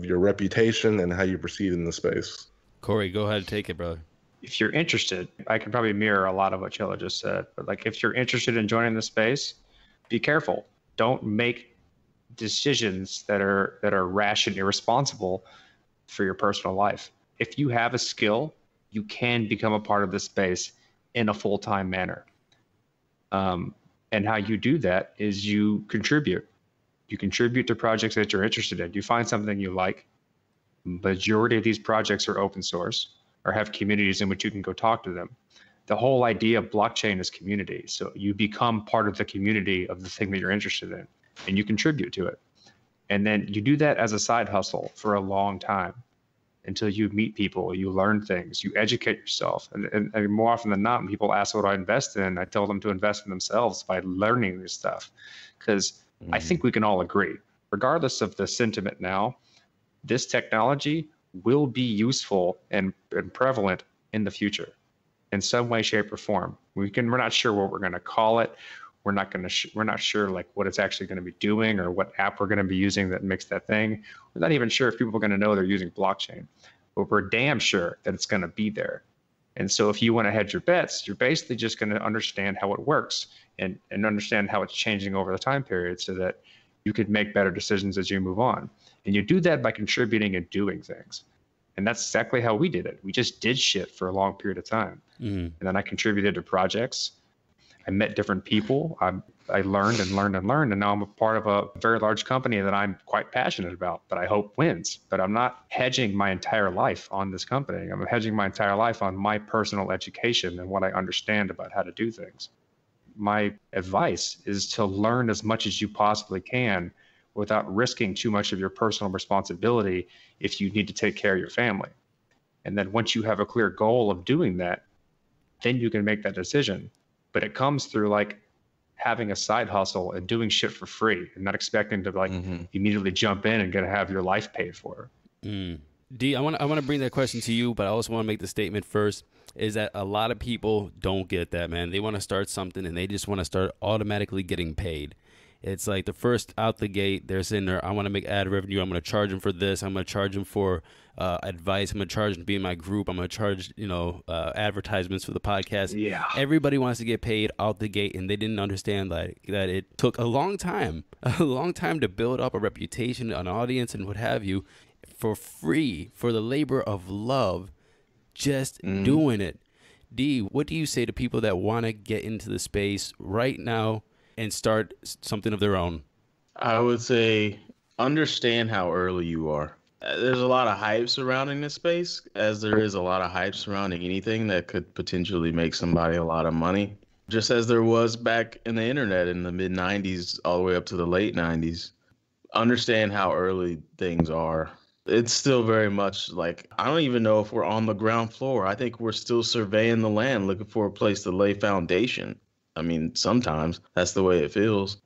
your reputation and how you proceed in the space. Corey, go ahead and take it, brother. If you're interested, I can probably mirror a lot of what Chilla just said, but like, if you're interested in joining the space, be careful. Don't make decisions that are rash and irresponsible for your personal life. If you have a skill, you can become a part of this space in a full-time manner. And how you do that is you contribute. You contribute to projects that you're interested in. You find something you like. Majority of these projects are open source or have communities in which you can go talk to them. The whole idea of blockchain is community. So you become part of the community of the thing that you're interested in, and you contribute to it. And then you do that as a side hustle for a long time until you meet people, you learn things, you educate yourself. And more often than not, when people ask what I invest in, I tell them to invest in themselves by learning this stuff. Because I think we can all agree, regardless of the sentiment now, this technology will be useful and prevalent in the future in some way, shape, or form. We're not sure what we're going to call it. We're not sure like what it's actually going to be doing or what app we're going to be using that makes that thing. We're not even sure if people are going to know they're using blockchain, but we're damn sure that it's going to be there. And so if you want to hedge your bets, you're basically just going to understand how it works and understand how it's changing over the time period so that you could make better decisions as you move on. And you do that by contributing and doing things. And that's exactly how we did it. We just did shit for a long period of time. And then I contributed to projects. I met different people. I learned and learned and learned. And now I'm a part of a very large company that I'm quite passionate about, that I hope wins. But I'm not hedging my entire life on this company. I'm hedging my entire life on my personal education and what I understand about how to do things. My advice is to learn as much as you possibly can without risking too much of your personal responsibility if you need to take care of your family. And then once you have a clear goal of doing that, then you can make that decision. But it comes through like having a side hustle and doing shit for free and not expecting to like immediately jump in and gonna have your life paid for. D, I want to bring that question to you, but I also want to make the statement first, is that a lot of people don't get that, man. They want to start something and they just want to start automatically getting paid. It's like the first out the gate, they're sitting there, I want to make ad revenue. I'm going to charge them for this. I'm going to charge them for advice. I'm going to charge them to be in my group. I'm going to charge, advertisements for the podcast. Yeah. Everybody wants to get paid out the gate, and they didn't understand that it took a long time to build up a reputation, an audience, and what have you, for free, for the labor of love, just doing it. D, what do you say to people that want to get into the space right now and start something of their own? I would say understand how early you are. There's a lot of hype surrounding this space, as there is a lot of hype surrounding anything that could potentially make somebody a lot of money. Just as there was back in the internet in the mid 90s all the way up to the late 90s. Understand how early things are. It's still very much like, I don't even know if we're on the ground floor. I think we're still surveying the land, looking for a place to lay foundation. I mean, sometimes that's the way it feels.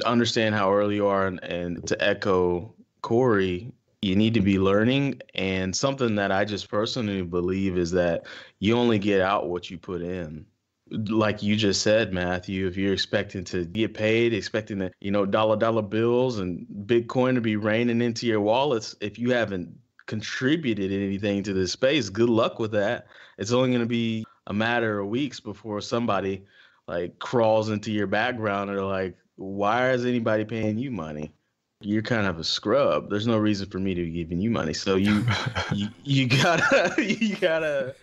Understand how early you are, and to echo Corey, you need to be learning. And something that I just personally believe is that you only get out what you put in. Like you just said, Matthew, if you're expecting to get paid, expecting to, dollar bills and Bitcoin to be raining into your wallets, if you haven't contributed anything to this space, good luck with that. It's only going to be a matter of weeks before somebody like crawls into your background and they're like, why is anybody paying you money? You're kind of a scrub. There's no reason for me to be giving you money. So you gotta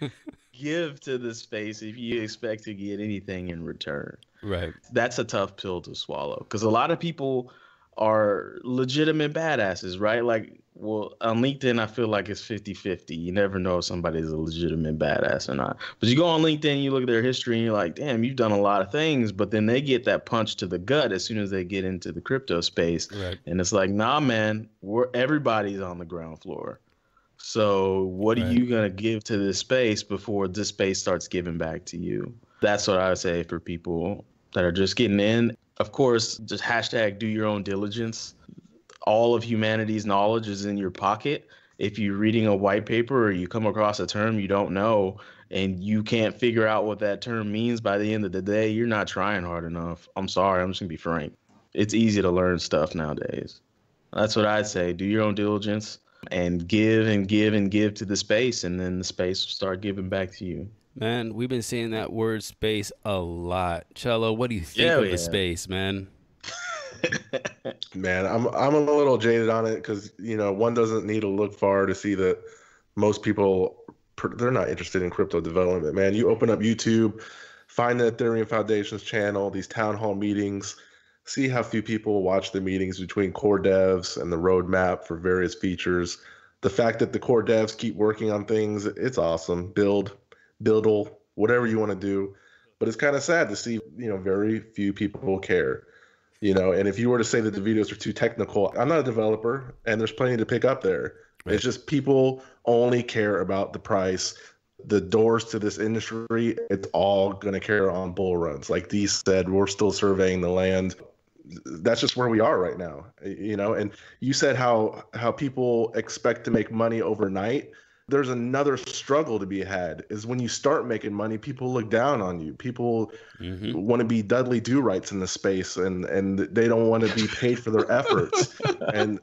give to the space if you expect to get anything in return. Right. That's a tough pill to swallow because a lot of people are legitimate badasses, right? Like, well, on LinkedIn, I feel like it's 50-50. You never know if somebody's a legitimate badass or not. But you go on LinkedIn, you look at their history, and you're like, damn, you've done a lot of things. But then they get that punch to the gut as soon as they get into the crypto space. Right. And it's like, nah, man, everybody's on the ground floor. So what are you going to give to this space before this space starts giving back to you? That's what I would say for people that are just getting in. Of course, just hashtag do your own diligence. All of humanity's knowledge is in your pocket. If you're reading a white paper or you come across a term you don't know and you can't figure out what that term means by the end of the day, you're not trying hard enough. I'm sorry. I'm just going to be frank. It's easy to learn stuff nowadays. That's what I'd say. Do your own diligence and give and give and give to the space, and then the space will start giving back to you. Man, we've been saying that word space a lot. Cello, what do you think of the space, man? Man, I'm a little jaded on it because, one doesn't need to look far to see that most people, they're not interested in crypto development, man. You open up YouTube, find the Ethereum Foundation's channel, these town hall meetings, see how few people watch the meetings between core devs and the roadmap for various features. The fact that the core devs keep working on things, it's awesome. Buildle, whatever you want to do. But it's kind of sad to see, very few people care. And if you were to say that the videos are too technical, I'm not a developer and there's plenty to pick up there. Right. It's just people only care about the price. The doors to this industry, it's all going to care on bull runs. Like Dee said, we're still surveying the land. That's just where we are right now, and you said how people expect to make money overnight. There's another struggle to be had is when you start making money, people look down on you. People want to be Dudley Do-Rights in the space and they don't want to be paid for their efforts. And,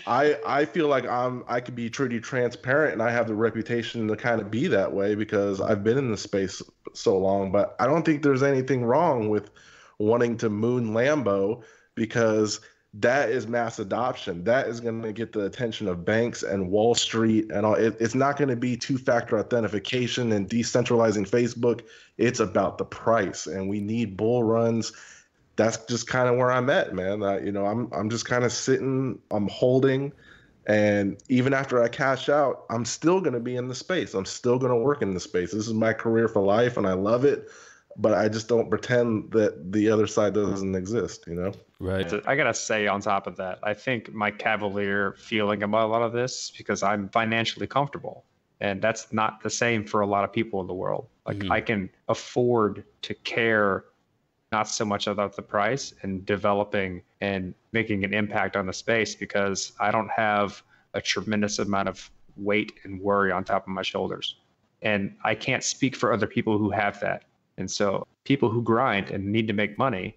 I feel like I could be pretty transparent and I have the reputation to kind of be that way because I've been in the space so long, but I don't think there's anything wrong with wanting to moon Lambo because that is mass adoption. That is going to get the attention of banks and Wall Street and all. It's not going to be two-factor authentication and decentralizing Facebook. It's about the price, and we need bull runs. That's just kind of where I'm at, man. I'm just kind of sitting. I'm holding, and even after I cash out, I'm still going to be in the space. I'm still going to work in the space. This is my career for life, and I love it. But I just don't pretend that the other side doesn't exist, Right. I got to say on top of that, I think my cavalier feeling about a lot of this because I'm financially comfortable. And that's not the same for a lot of people in the world. Like I can afford to care not so much about the price and developing and making an impact on the space because I don't have a tremendous amount of weight and worry on top of my shoulders. And I can't speak for other people who have that. And so people who grind and need to make money,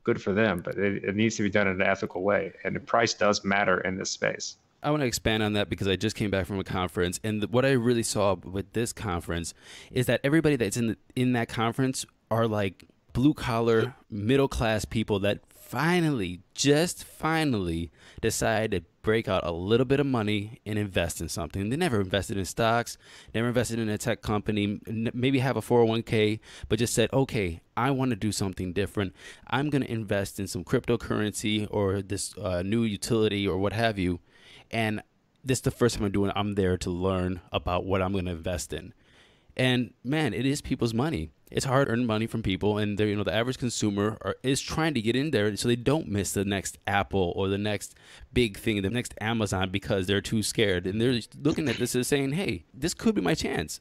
good for them, but it needs to be done in an ethical way. And the price does matter in this space. I want to expand on that because I just came back from a conference. And what I really saw with this conference is that everybody that's in that conference are like blue collar, middle class people that finally decide to break out a little bit of money and invest in something. They never invested in stocks, never invested in a tech company, maybe have a 401k, but just said, okay, I want to do something different. I'm going to invest in some cryptocurrency or this new utility or what have you. And this is the first time I'm doing it. I'm there to learn about what I'm going to invest in. And man, it is people's money. It's hard-earned money from people, and the average consumer is trying to get in there so they don't miss the next Apple or the next big thing, the next Amazon, because they're too scared. And they're looking at this as saying, "Hey, this could be my chance."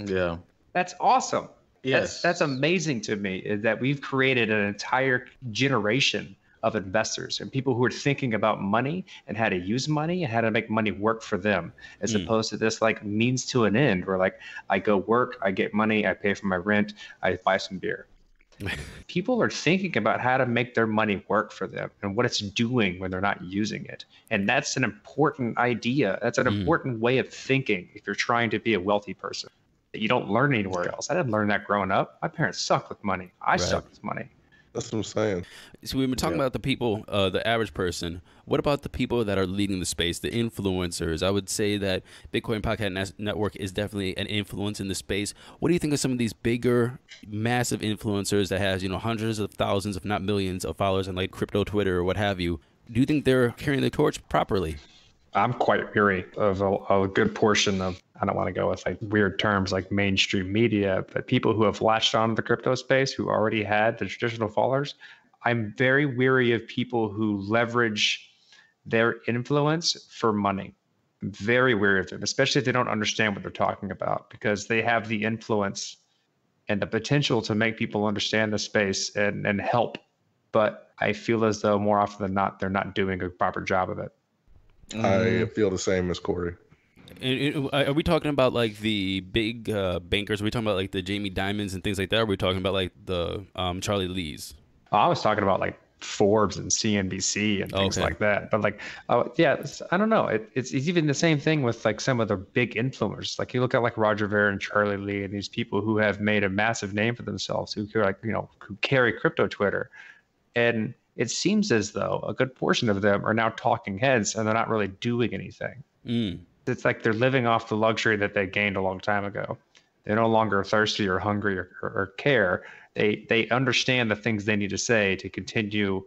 Yeah, that's awesome. Yes, that's amazing to me. Is that we've created an entire generation of investors and people who are thinking about money and how to use money and how to make money work for them, as opposed to this like means to an end where like I go work, I get money, I pay for my rent, I buy some beer. People are thinking about how to make their money work for them and what it's doing when they're not using it. And that's an important idea. That's an important way of thinking if you're trying to be a wealthy person that you don't learn anywhere else. I didn't learn that growing up. My parents sucked with money. I sucked with money. That's what I'm saying. So we've been talking about the people, the average person. What about the people that are leading the space, the influencers? I would say that Bitcoin Podcast Network is definitely an influence in the space. What do you think of some of these bigger, massive influencers that has, hundreds of thousands, if not millions of followers on like crypto Twitter or what have you? Do you think they're carrying the torch properly? I'm quite weary of a good portion of, I don't want to go with like weird terms like mainstream media, but people who have latched on to the crypto space who already had the traditional followers. I'm very weary of people who leverage their influence for money. I'm very weary of them, especially if they don't understand what they're talking about, because they have the influence and the potential to make people understand the space and help. But I feel as though more often than not, they're not doing a proper job of it. I feel the same as Corey. Are we talking about like the big bankers? Are we talking about like the Jamie Dimons and things like that? Or are we talking about like the Charlie Lees? I was talking about like Forbes and CNBC and things like that. But like, I don't know. It's even the same thing with like some of the big influencers. Like you look at like Roger Ver and Charlie Lee and these people who have made a massive name for themselves, who carry crypto Twitter. And it seems as though a good portion of them are now talking heads and they're not really doing anything. It's like they're living off the luxury that they gained a long time ago. They're no longer thirsty or hungry or care. They understand the things they need to say to continue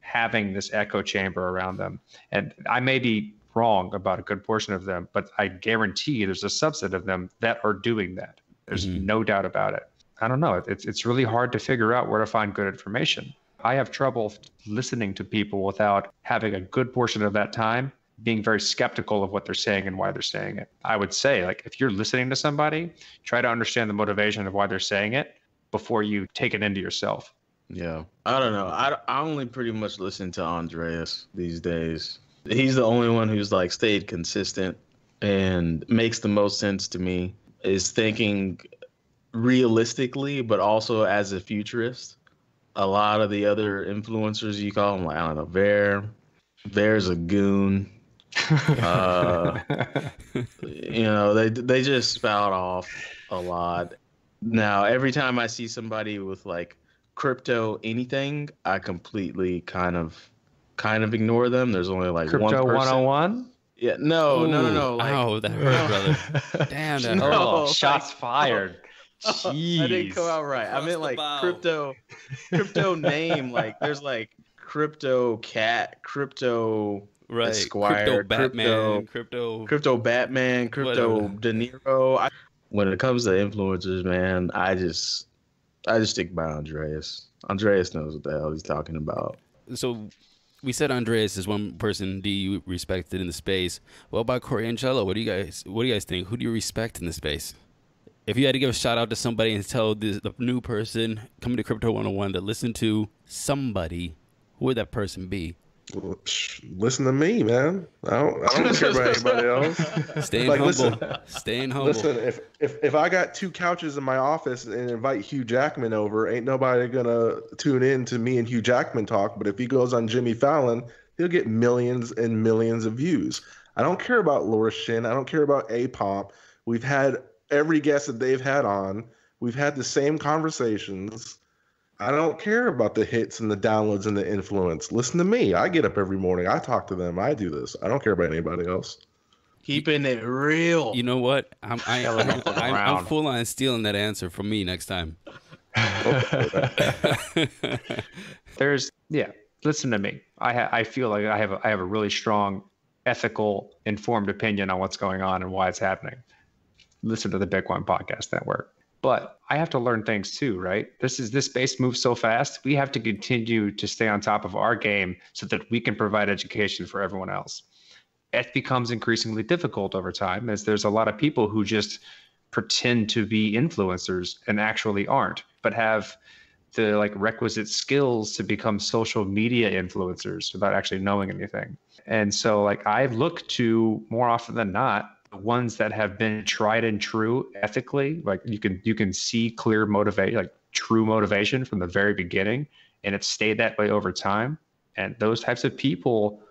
having this echo chamber around them. And I may be wrong about a good portion of them, but I guarantee there's a subset of them that are doing that. There's no doubt about it. I don't know. It's really hard to figure out where to find good information. I have trouble listening to people without having a good portion of that time being very skeptical of what they're saying and why they're saying it. I would say, like, if you're listening to somebody, try to understand the motivation of why they're saying it before you take it into yourself. Yeah. I don't know. I only pretty much listen to Andreas these days. He's the only one who's like stayed consistent and makes the most sense to me, is thinking realistically, but also as a futurist. A lot of the other influencers, you call them, like, I don't know, Ver's a goon. They just spout off a lot. Now, every time I see somebody with like crypto anything, I completely kind of ignore them. There's only like Crypto one person. 101? Yeah, no. Like, that hurt, brother. Damn, that hurt. Oh, shots fired. Jeez. I didn't come out right. I meant like crypto name. Like there's like crypto cat, crypto Esquire, crypto Batman, crypto Batman, crypto De Niro. When it comes to influencers, man, I just stick by Andreas. Andreas knows what the hell he's talking about. So we said Andreas is one person you respected in the space. What about Corey and Cello? What do you guys think? Who do you respect in the space? If you had to give a shout out to somebody and tell the new person coming to Crypto 101 to listen to somebody, who would that person be? Well, listen to me, man. I don't care about anybody else. Staying humble. Staying humble. Listen, if I got 2 couches in my office and invite Hugh Jackman over, ain't nobody gonna tune in to me and Hugh Jackman talk. But if he goes on Jimmy Fallon, he'll get millions and millions of views. I don't care about Laura Shin. I don't care about A-Pomp. We've had every guest that they've had on. We've had the same conversations. I don't care about the hits and the downloads and the influence. Listen to me. I get up every morning. I talk to them. I do this. I don't care about anybody else. Keeping it real. You know what? I'm full on stealing that answer from me next time. Listen to me. I feel like I have a really strong, ethical, informed opinion on what's going on and why it's happening. Listen to the Bitcoin Podcast Network. But I have to learn things too, right? This space moves so fast. We have to continue to stay on top of our game so that we can provide education for everyone else. It becomes increasingly difficult over time, as there's a lot of people who just pretend to be influencers and actually aren't, but have the like requisite skills to become social media influencers without actually knowing anything. And so like I've looked to, more often than not, the ones that have been tried and true ethically. Like you can see clear motivation, like true motivation from the very beginning, and it's stayed that way over time. And those types of people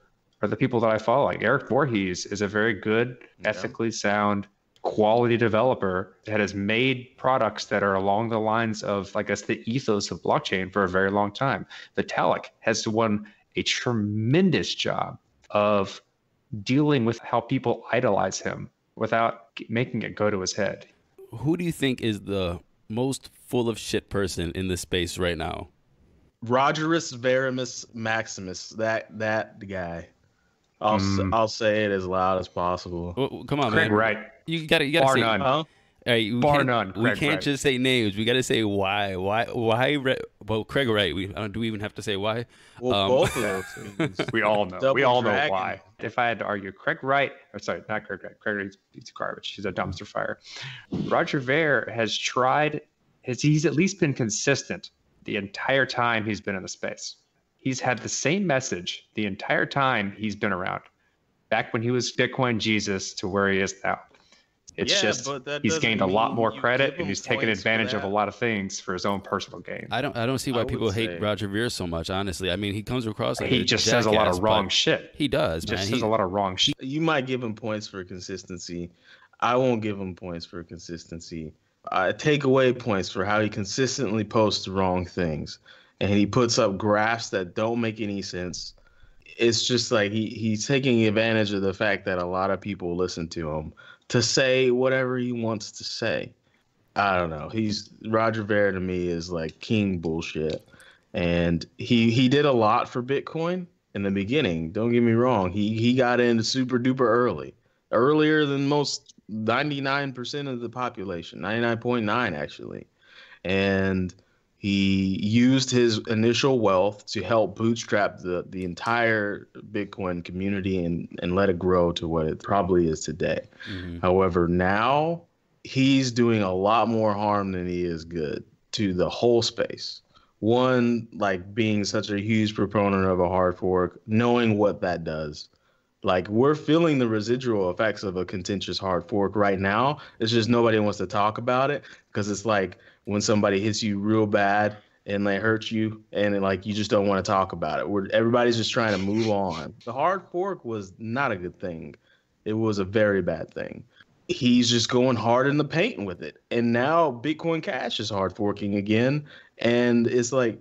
are the people that I follow. Like Eric Voorhees is a very good, ethically sound, quality developer that has made products that are along the lines of, I guess, the ethos of blockchain for a very long time. Vitalik has done a tremendous job of dealing with how people idolize him without making it go to his head. Who do you think is the most full of shit person in this space right now? Rogerus Verimus Maximus, that guy. I'll say it as loud as possible. Well, come on, Craig man. Wright. You gotta Bar say. none. Huh? Hey, Bar none. We Craig can't Wright. just say names. We got to say why. Well, Craig Wright. Do we even have to say why? Well, both of those things. We all know. Double We all know dragon. why. If I had to argue, Craig Wright, or sorry, not Craig Wright. Craig Wright, he's garbage. He's a dumpster fire. Roger Ver has tried. He's at least been consistent the entire time he's been in the space. He's had the same message the entire time he's been around. Back when he was Bitcoin Jesus to where he is now. It's just he's gained a lot more credit, and he's taken advantage of a lot of things for his own personal gain. I don't see why people hate Roger Ver so much. Honestly, I mean, he comes across like he just says a lot of wrong shit. He does. Just says a lot of wrong shit. You might give him points for consistency. I won't give him points for consistency. I take away points for how he consistently posts wrong things, and he puts up graphs that don't make any sense. It's just like he's taking advantage of the fact that a lot of people listen to him to say whatever he wants to say. I don't know. Roger Ver to me is like king bullshit. And he did a lot for Bitcoin in the beginning. Don't get me wrong. He got in super duper early. Earlier than most 99% of the population. 99.9 actually. And he used his initial wealth to help bootstrap the entire Bitcoin community and let it grow to what it probably is today. Mm-hmm. However, now he's doing a lot more harm than he is good to the whole space. One, like being such a huge proponent of a hard fork, knowing what that does. Like, we're feeling the residual effects of a contentious hard fork right now. It's just nobody wants to talk about it because it's like when somebody hits you real bad and they hurt you and like you just don't want to talk about it. Everybody's just trying to move on. The hard fork was not a good thing. It was a very bad thing. He's just going hard in the paint with it. And now Bitcoin Cash is hard forking again. And it's like,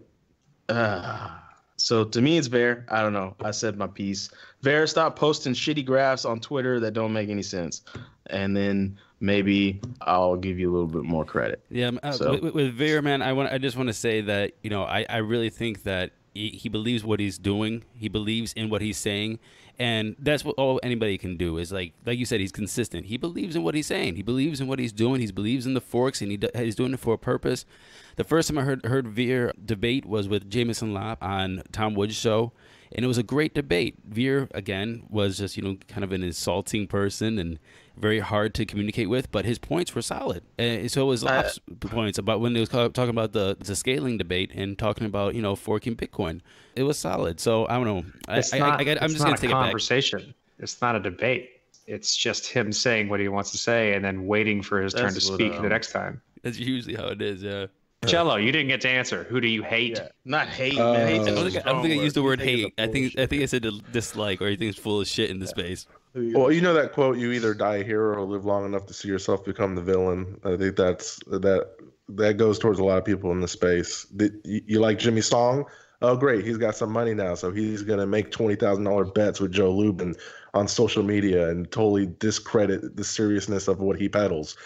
so to me, it's Ver. I don't know. I said my piece. Ver, stop posting shitty graphs on Twitter that don't make any sense. And then maybe I'll give you a little bit more credit. Yeah, with Ver, man, I just want to say that, you know, I really think that he believes what he's doing. He believes in what he's saying. And that's what all anybody can do is like you said, he's consistent. He believes in what he's saying. He believes in what he's doing. He believes in the forks, and he's doing it for a purpose. The first time I heard Veer debate was with Jameson Lopp on Tom Woods' show, and it was a great debate. Veer, again, was just, you know, kind of an insulting person and very hard to communicate with, but his points were solid. So was Lopp's points about when they was talking about the scaling debate and talking about, you know, forking Bitcoin. It was solid. So I don't know. I'm just going to take it back. Conversation. It's not a debate. It's just him saying what he wants to say and then waiting for his turn to speak the next time. That's usually how it is, yeah. Cello, you didn't get to answer. Who do you hate? Yeah. Not hate, man. Hate I don't think I used the word hate. I think I said dislike, or you think it's full of shit in the space. Well, you know that quote, you either die a hero or live long enough to see yourself become the villain. I think that goes towards a lot of people in the space. You like Jimmy Song? Oh, great. He's got some money now, so he's going to make $20,000 bets with Joe Lubin on social media and totally discredit the seriousness of what he peddles.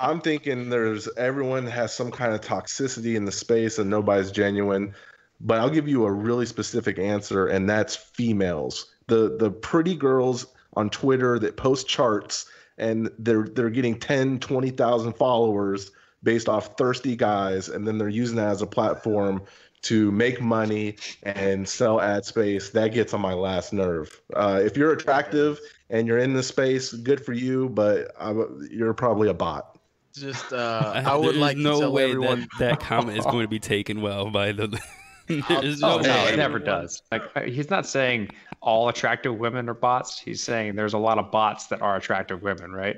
I'm thinking everyone has some kind of toxicity in the space and nobody's genuine. But I'll give you a really specific answer, and that's females. The pretty girls on Twitter that post charts and they're getting 10, 20,000 followers based off thirsty guys, and then they're using that as a platform to make money and sell ad space. That gets on my last nerve. If you're attractive and you're in the space, good for you, but you're probably a bot. Just I would like to no tell way everyone that comment is going to be taken well by the. There's Oh, no No, way. it never does. Like he's not saying all attractive women are bots. He's saying there's a lot of bots that are attractive women, right?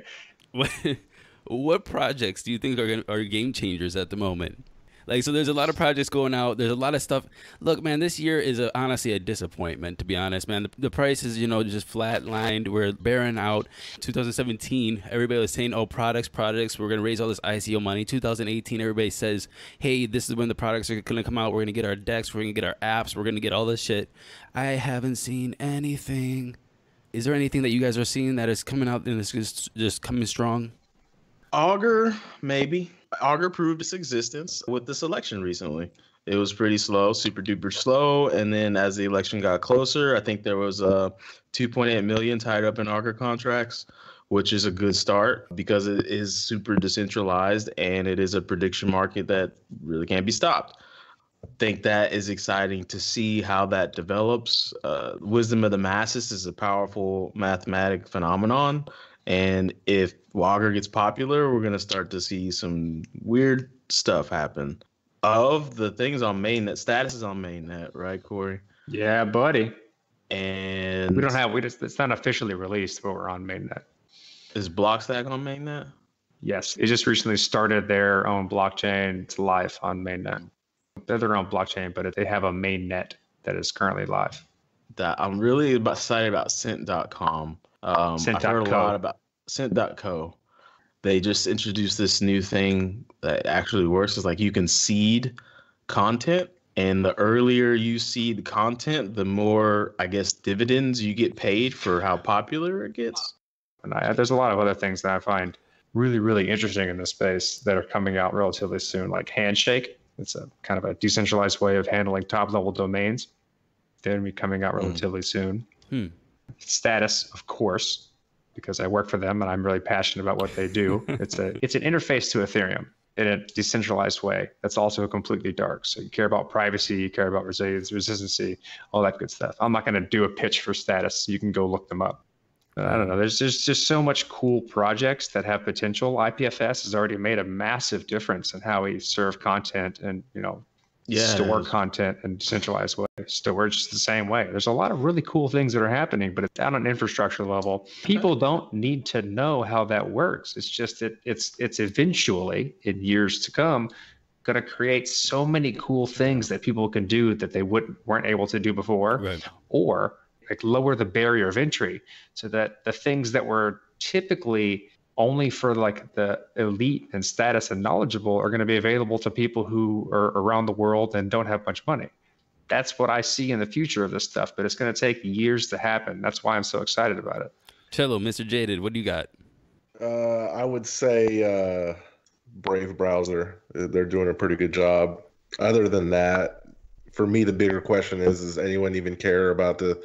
What projects do you think are game changers at the moment? Like, so there's a lot of projects going out. There's a lot of stuff. Look, man, this year is honestly a disappointment, to be honest, man. The price is, just flatlined. We're bearing out. 2017, everybody was saying, oh, products. We're going to raise all this ICO money. 2018, everybody says, hey, this is when the products are going to come out. We're going to get our decks. We're going to get our apps. We're going to get all this shit. I haven't seen anything. Is there anything that you guys are seeing that is coming out and is just coming strong? Augur, maybe. Augur proved its existence with this election recently. It was pretty slow, super duper slow. And then as the election got closer, I think there was 2.8 million tied up in Augur contracts, which is a good start because it is super decentralized and it is a prediction market that really can't be stopped. I think that is exciting to see how that develops. Wisdom of the masses is a powerful mathematic phenomenon. And if Augur gets popular, we're going to start to see some weird stuff happen. Of the things on mainnet, status is on mainnet, right, Corey? Yeah, buddy. And it's not officially released, but we're on mainnet. Is Blockstack on mainnet? Yes, they just recently started their own blockchain. It's live on mainnet. They're their own blockchain, but they have a mainnet that is currently live. I'm really excited about Cent.com. I've heard a lot about Cent.co. They just introduced this new thing that actually works. It's like you can seed content, and the earlier you seed content, the more, I guess, dividends you get paid for how popular it gets. And there's a lot of other things that I find really, really interesting in this space that are coming out relatively soon, like Handshake. It's a kind of a decentralized way of handling top-level domains. They're going to be coming out relatively soon. Status, of course, because I work for them and I'm really passionate about what they do. It's an interface to Ethereum in a decentralized way. That's also completely dark. So you care about privacy, you care about resilience, resiliency, all that good stuff. I'm not going to do a pitch for Status. You can go look them up. I don't know. There's just so much cool projects that have potential. IPFS has already made a massive difference in how we serve content and, store content in decentralized way. Storage is the same way. There's a lot of really cool things that are happening, but it's down on infrastructure level. People don't need to know how that works. It's just that it's eventually, in years to come, going to create so many cool things that people can do that they weren't able to do before, right. Or like lower the barrier of entry so that the things that were typically only for like the elite and status and knowledgeable are going to be available to people who are around the world and don't have much money. That's what I see in the future of this stuff, but it's going to take years to happen. That's why I'm so excited about it. Cello, Mr. Jaded, what do you got? I would say Brave Browser. They're doing a pretty good job. Other than that, for me, the bigger question is does anyone even care about the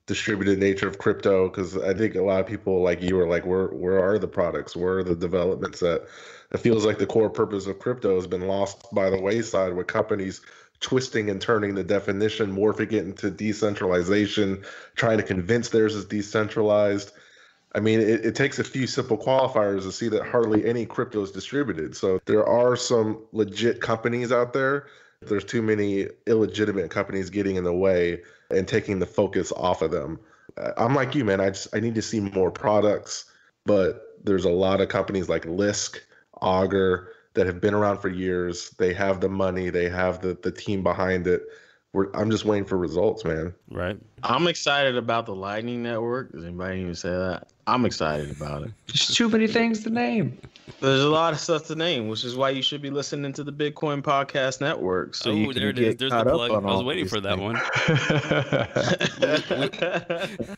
distributed nature of crypto? Because I think a lot of people like you are like, where are the products? Where are the developments that it feels like the core purpose of crypto has been lost by the wayside with companies twisting and turning the definition, morphing it into decentralization, trying to convince theirs is decentralized. I mean, it takes a few simple qualifiers to see that hardly any crypto is distributed. So there are some legit companies out there. There's too many illegitimate companies getting in the way and taking the focus off of them. I'm like you, man. I need to see more products, but there's a lot of companies like Lisk, Augur that have been around for years. They have the money, they have the team behind it. I'm just waiting for results, man. Right. I'm excited about the Lightning Network. Does anybody even say that? I'm excited about it. There's too many things to name. There's a lot of stuff to name, which is why you should be listening to the Bitcoin Podcast Network. So you can there it is. There's the plug. I was waiting for that one.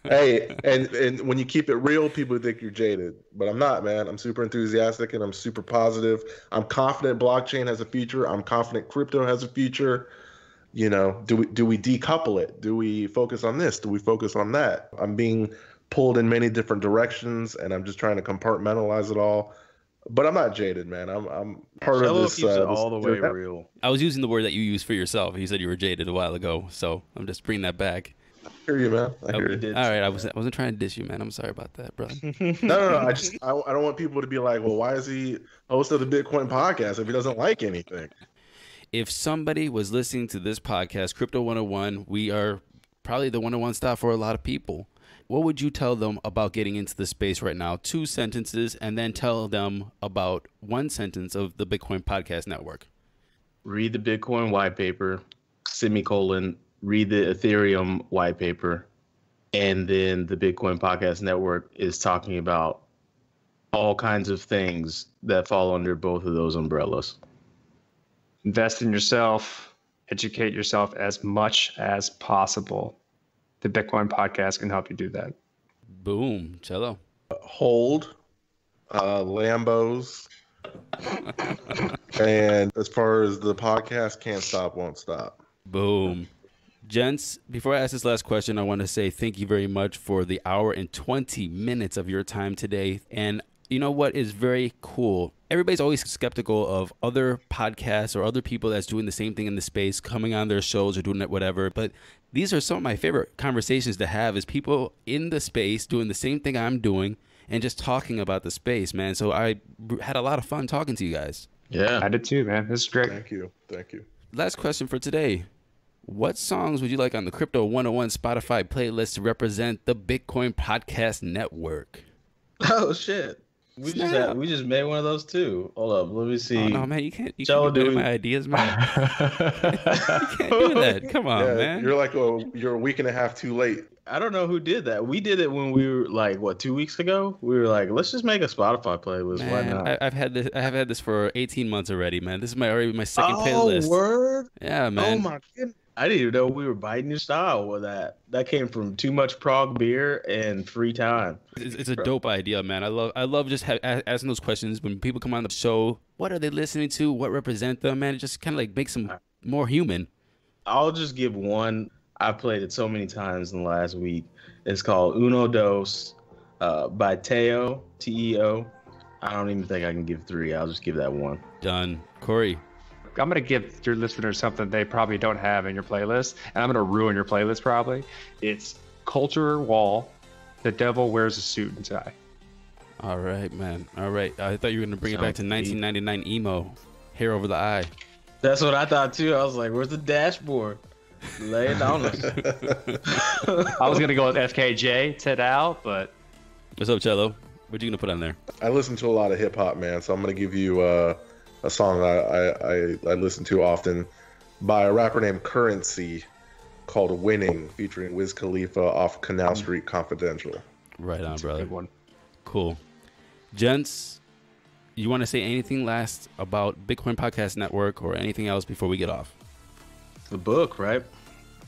Hey, and when you keep it real, people think you're jaded. But I'm not, man. I'm super enthusiastic and I'm super positive. I'm confident blockchain has a future. I'm confident crypto has a future. You know, do we decouple it? Do we focus on this? Do we focus on that? I'm being pulled in many different directions, and I'm just trying to compartmentalize it all. But I'm not jaded, man. I'm part of this. Keeps it all the way real. I was using the word that you used for yourself. You said you were jaded a while ago, so I'm just bringing that back. hear you, man. I hear We you. did. All right, I wasn't trying to diss you, man. I'm sorry about that, brother. No. I don't want people to be like, well, why is he host of the Bitcoin podcast if he doesn't like anything? If somebody was listening to this podcast, Crypto 101, we are probably the 101 stop for a lot of people. What would you tell them about getting into the space right now? 2 sentences, and then tell them about 1 sentence of the Bitcoin Podcast Network. Read the Bitcoin white paper, semicolon, read the Ethereum white paper, and then the Bitcoin Podcast Network is talking about all kinds of things that fall under both of those umbrellas. Invest in yourself, educate yourself as much as possible. The Bitcoin podcast can help you do that. Boom, Cello. Hold, Lambos, and as far as the podcast, can't stop, won't stop. Boom. Gents, before I ask this last question, I want to say thank you very much for the hour and 20 minutes of your time today. And you know what is very cool? Everybody's always skeptical of other podcasts or other people that's doing the same thing in the space, coming on their shows or doing it, whatever. But these are some of my favorite conversations to have, is people in the space doing the same thing I'm doing and just talking about the space, man. So I had a lot of fun talking to you guys. Yeah. I did too, man. This is great. Thank you. Last question for today. What songs would you like on the Crypto 101 Spotify playlist to represent the Bitcoin Podcast Network? Oh, shit. We just made one of those too. Hold up, let me see. Oh, no, man, you can't Joe, do my ideas, man. You can't do that. Come on, man. You're a week and a half too late. I don't know who did that. We did it when we were like, what, 2 weeks ago? We were like, let's just make a Spotify playlist. Man, why not? I have had this for 18 months already, man. This is already my second playlist. Oh, word? Yeah, man. Oh my goodness. I didn't even know we were biting your style with that. That came from too much Prague beer and free time. It's a dope idea, man. I love just asking those questions when people come on the show. What are they listening to? What represent them, man? It just kind of like makes them more human. I'll just give one. I played it so many times in the last week. It's called Uno Dos by Teo, T-E-O. I don't even think I can give 3. I'll just give that 1. Done. Corey. I'm going to give your listeners something they probably don't have in your playlist, and I'm going to ruin your playlist probably. It's Culture Wall, The Devil Wears a Suit and Tie. All right, man. All right. I thought you were going to bring it back to Sounds 1999 emo. Hair over the eye. That's what I thought too. I was like, where's the dashboard? Lay it on us. I was going to go with FKJ, Ted Out, but... What's up, Cello? What you going to put on there? I listen to a lot of hip hop, man, so I'm gonna give you a song I listen to often by a rapper named Currency called "Winning," featuring Wiz Khalifa off Canal Street Confidential. Right on, brother. Good one. Cool. Gents, you want to say anything last about Bitcoin Podcast Network or anything else before we get off? The book, right?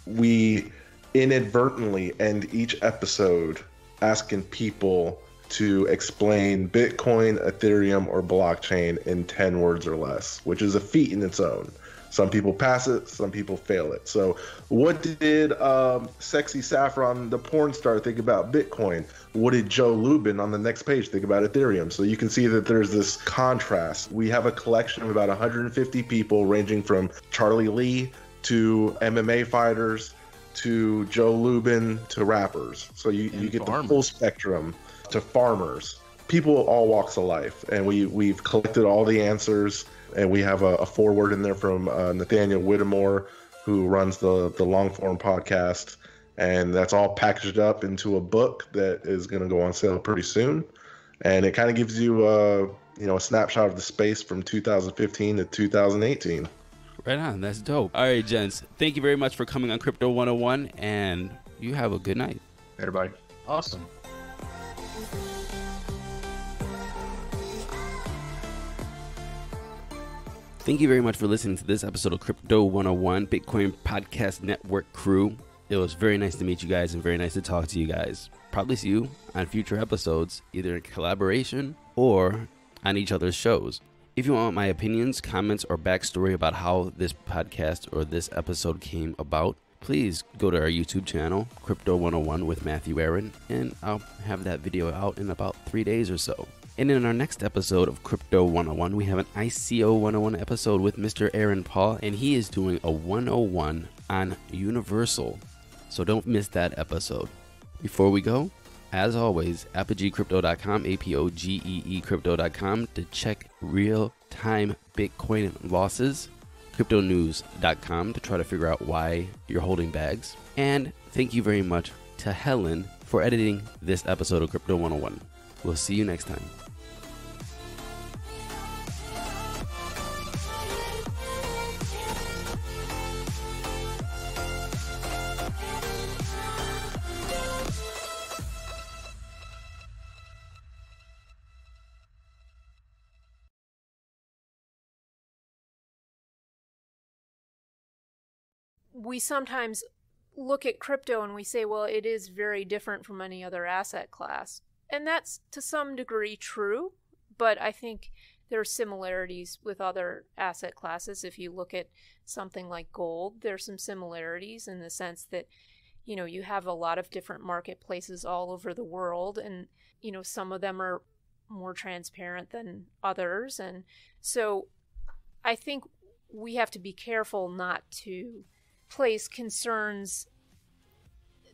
We inadvertently end each episode asking people to explain Bitcoin, Ethereum, or blockchain in 10 words or less, which is a feat in its own. Some people pass it, some people fail it. So what did Sexy Saffron, the porn star, think about Bitcoin? What did Joe Lubin on the next page think about Ethereum? So you can see that there's this contrast. We have a collection of about 150 people ranging from Charlie Lee to MMA fighters to Joe Lubin to rappers. So you get the full spectrum, to farmers, people of all walks of life. And we've collected all the answers, and we have a foreword in there from Nathaniel Whittemore, who runs the long form podcast. And that's all packaged up into a book that is going to go on sale pretty soon. And it kind of gives you a snapshot of the space from 2015 to 2018. Right on. That's dope. All right, gents. Thank you very much for coming on Crypto 101, and you have a good night. Everybody. Awesome. Thank you very much for listening to this episode of Crypto 101 Bitcoin Podcast Network crew. It was very nice to meet you guys and very nice to talk to you guys. Probably see you on future episodes, either in collaboration or on each other's shows. If you want my opinions, comments, or backstory about how this podcast or this episode came about, please go to our YouTube channel, Crypto 101 with Matthew Aaron, and I'll have that video out in about 3 days or so. And in our next episode of Crypto 101, we have an ICO 101 episode with Mr. Aaron Paul, and he is doing a 101 on Universal. So don't miss that episode. Before we go, as always, apogeecrypto.com, APOGEE crypto.com to check real-time Bitcoin losses, cryptonews.com to try to figure out why you're holding bags. And thank you very much to Helen for editing this episode of Crypto 101. We'll see you next time. We sometimes look at crypto and we say, well, it is very different from any other asset class. And that's to some degree true, but I think there are similarities with other asset classes. If you look at something like gold, there's some similarities in the sense that, you have a lot of different marketplaces all over the world, and, some of them are more transparent than others. And so I think we have to be careful not to place concerns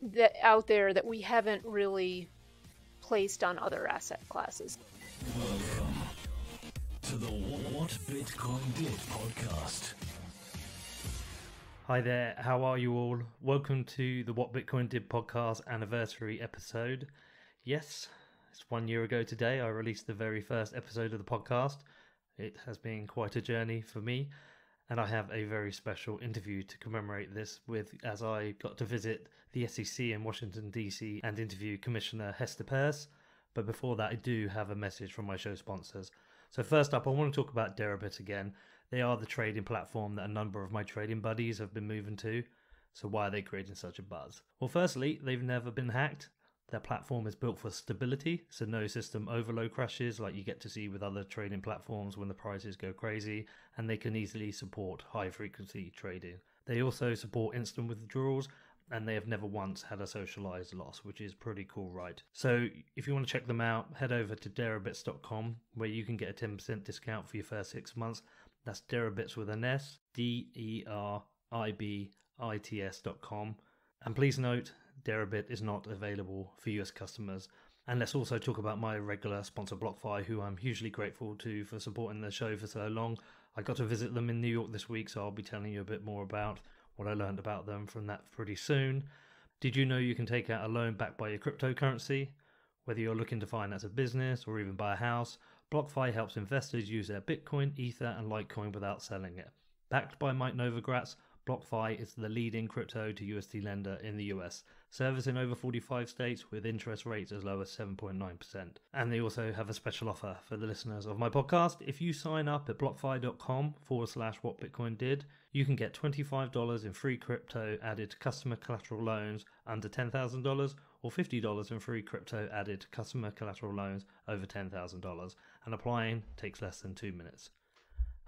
that out there that we haven't really placed on other asset classes. Welcome to the What Bitcoin Did podcast. Hi there, how are you all? Welcome to the What Bitcoin Did podcast anniversary episode. Yes, it's 1 year ago today I released the very first episode of the podcast. It has been quite a journey for me, and I have a very special interview to commemorate this with, as I got to visit the SEC in Washington DC and interview Commissioner Hester Peirce. But before that, I do have a message from my show sponsors. So first up, I want to talk about Deribit again. They are the trading platform that a number of my trading buddies have been moving to. So why are they creating such a buzz? Well, firstly, they've never been hacked. Their platform is built for stability, so no system overload crashes like you get to see with other trading platforms when the prices go crazy, and they can easily support high frequency trading. They also support instant withdrawals, and they have never once had a socialized loss, which is pretty cool, right? So if you want to check them out, head over to deribits.com, where you can get a 10% discount for your first 6 months. That's Deribits with an S, DERIBITS.com. And please note, Deribit is not available for US customers. And let's also talk about my regular sponsor BlockFi, who I'm hugely grateful to for supporting the show for so long. I got to visit them in New York this week, so I'll be telling you a bit more about what I learned about them from that pretty soon. Did you know you can take out a loan backed by your cryptocurrency? Whether you're looking to finance a business or even buy a house, BlockFi helps investors use their Bitcoin, Ether, and Litecoin without selling it. Backed by Mike Novogratz, BlockFi is the leading crypto to USD lender in the US, servicing over 45 states with interest rates as low as 7.9%. And they also have a special offer for the listeners of my podcast. If you sign up at blockfi.com/whatbitcoindid, you can get $25 in free crypto added to customer collateral loans under $10,000, or $50 in free crypto added to customer collateral loans over $10,000. And applying takes less than 2 minutes.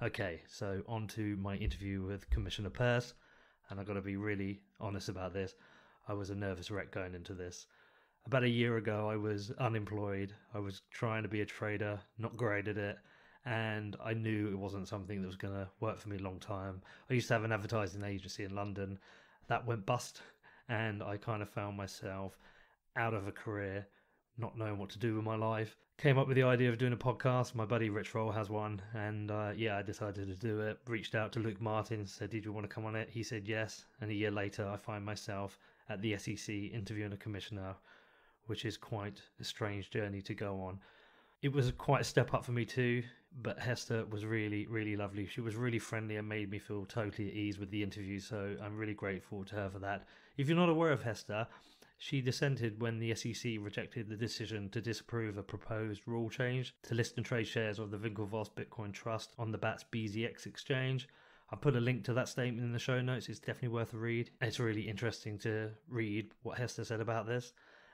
Okay, so on to my interview with Commissioner Peirce, and I've got to be really honest about this. I was a nervous wreck going into this. About a year ago, I was unemployed. I was trying to be a trader, not great at it, and I knew it wasn't something that was going to work for me a long time. I used to have an advertising agency in London. That went bust, and I kind of found myself out of a career, not knowing what to do with my life. Came up with the idea of doing a podcast. My buddy Rich Roll has one, and I decided to do it. Reached out to Luke Martin, said, did you want to come on it? He said yes, and a year later I find myself at the SEC interviewing a commissioner, which is quite a strange journey to go on. It was quite a step up for me too, but Hester was really, really lovely. She was really friendly and made me feel totally at ease with the interview, so I'm really grateful to her for that. If you're not aware of Hester, she dissented when the SEC rejected the decision to disapprove a proposed rule change to list and trade shares of the Winklevoss Bitcoin Trust on the BATS BZX exchange. I put a link to that statement in the show notes. It's definitely worth a read. It's really interesting to read what Hester said about this.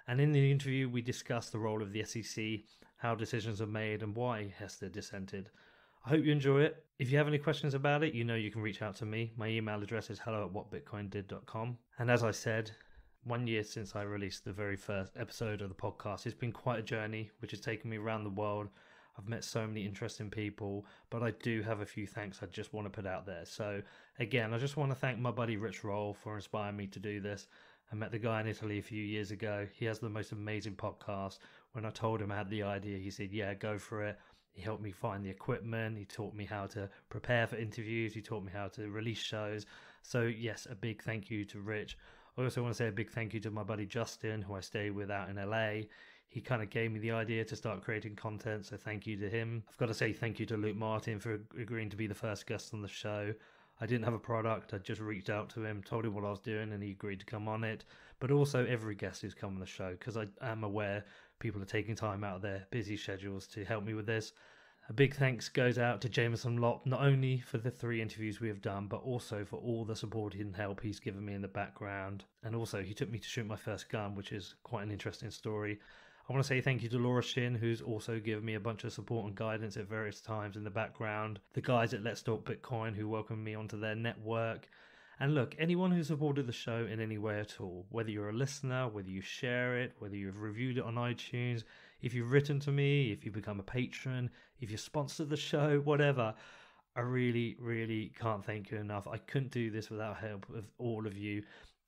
And in the interview, we discussed the role of the SEC, how decisions are made, and why Hester dissented. I hope you enjoy it. If you have any questions about it, you know you can reach out to me. My email address is hello@whatbitcoindid.com. And as I said, 1 year since I released the very first episode of the podcast. It's been quite a journey, which has taken me around the world. I've met so many interesting people, but I do have a few thanks I just want to put out there. So again, I just want to thank my buddy Rich Roll for inspiring me to do this. I met the guy in Italy a few years ago. He has the most amazing podcast. When I told him I had the idea, he said, yeah, go for it. He helped me find the equipment. He taught me how to prepare for interviews. He taught me how to release shows. So yes, a big thank you to Rich. I also want to say a big thank you to my buddy Justin, who I stay with out in LA. He kind of gave me the idea to start creating content, so thank you to him. I've got to say thank you to Luke Martin for agreeing to be the first guest on the show. I didn't have a product. I just reached out to him, told him what I was doing, and he agreed to come on it. But also every guest who's come on the show, because I am aware people are taking time out of their busy schedules to help me with this. A big thanks goes out to Jameson Lopp, not only for the 3 interviews we have done, but also for all the support and help he's given me in the background. And also, he took me to shoot my first gun, which is quite an interesting story. I want to say thank you to Laura Shin, who's also given me a bunch of support and guidance at various times in the background. The guys at Let's Talk Bitcoin who welcomed me onto their network. And look, anyone who supported the show in any way at all, whether you're a listener, whether you share it, whether you've reviewed it on iTunes, if you've written to me, if you become a patron, if you sponsor the show, whatever, I really, really can't thank you enough. I couldn't do this without help of all of you.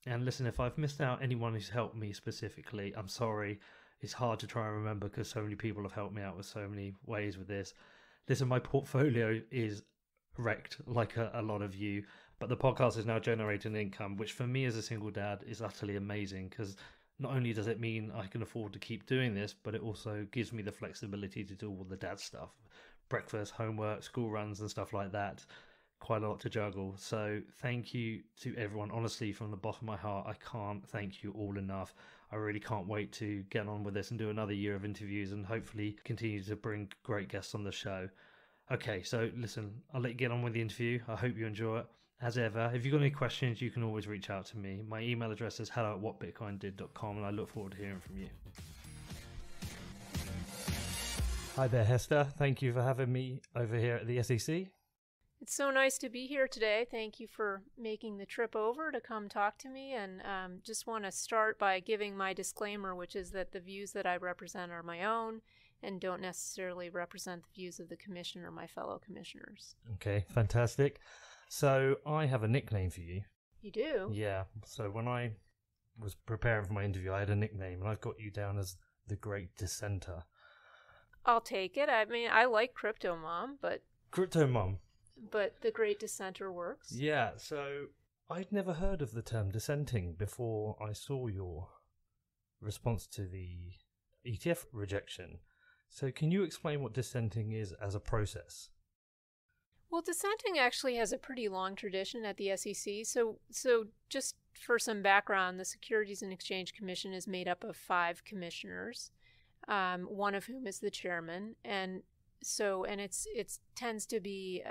And listen, if I've missed out anyone who's helped me specifically, I'm sorry. It's hard to try and remember because so many people have helped me out with so many ways with this. Listen, my portfolio is wrecked like a lot of you, but the podcast is now generating income, which for me as a single dad is utterly amazing because not only does it mean I can afford to keep doing this, but it also gives me the flexibility to do all the dad stuff, breakfast, homework, school runs and stuff like that. Quite a lot to juggle. So thank you to everyone. Honestly, from the bottom of my heart, I can't thank you all enough. I really can't wait to get on with this and do another year of interviews and hopefully continue to bring great guests on the show. Okay, so listen, I'll let you get on with the interview. I hope you enjoy it. As ever, if you've got any questions, you can always reach out to me. My email address is hello@whatbitcoindid.com, and I look forward to hearing from you. Hi there, Hester. Thank you for having me over here at the SEC. It's so nice to be here today. Thank you for making the trip over to come talk to me. And just want to start by giving my disclaimer, which is that the views that I represent are my own and don't necessarily represent the views of the commission or my fellow commissioners. Okay, fantastic. So I have a nickname for you. You do? Yeah. So when I was preparing for my interview, I had a nickname, and I've got you down as the Great Dissenter. I'll take it. I mean, I like Crypto Mom, but Crypto Mom. But the Great Dissenter works. Yeah, so I'd never heard of the term dissenting before I saw your response to the ETF rejection. So can you explain what dissenting is as a process? Well, dissenting actually has a pretty long tradition at the SEC. So just for some background, the Securities and Exchange Commission is made up of 5 commissioners, one of whom is the chairman, and it tends to be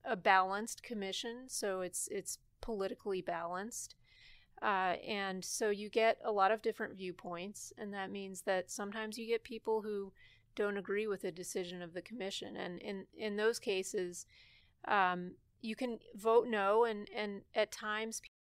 a balanced commission, so it's politically balanced, and so you get a lot of different viewpoints, and that means that sometimes you get people who don't agree with the decision of the commission, and in those cases, you can vote no, and at times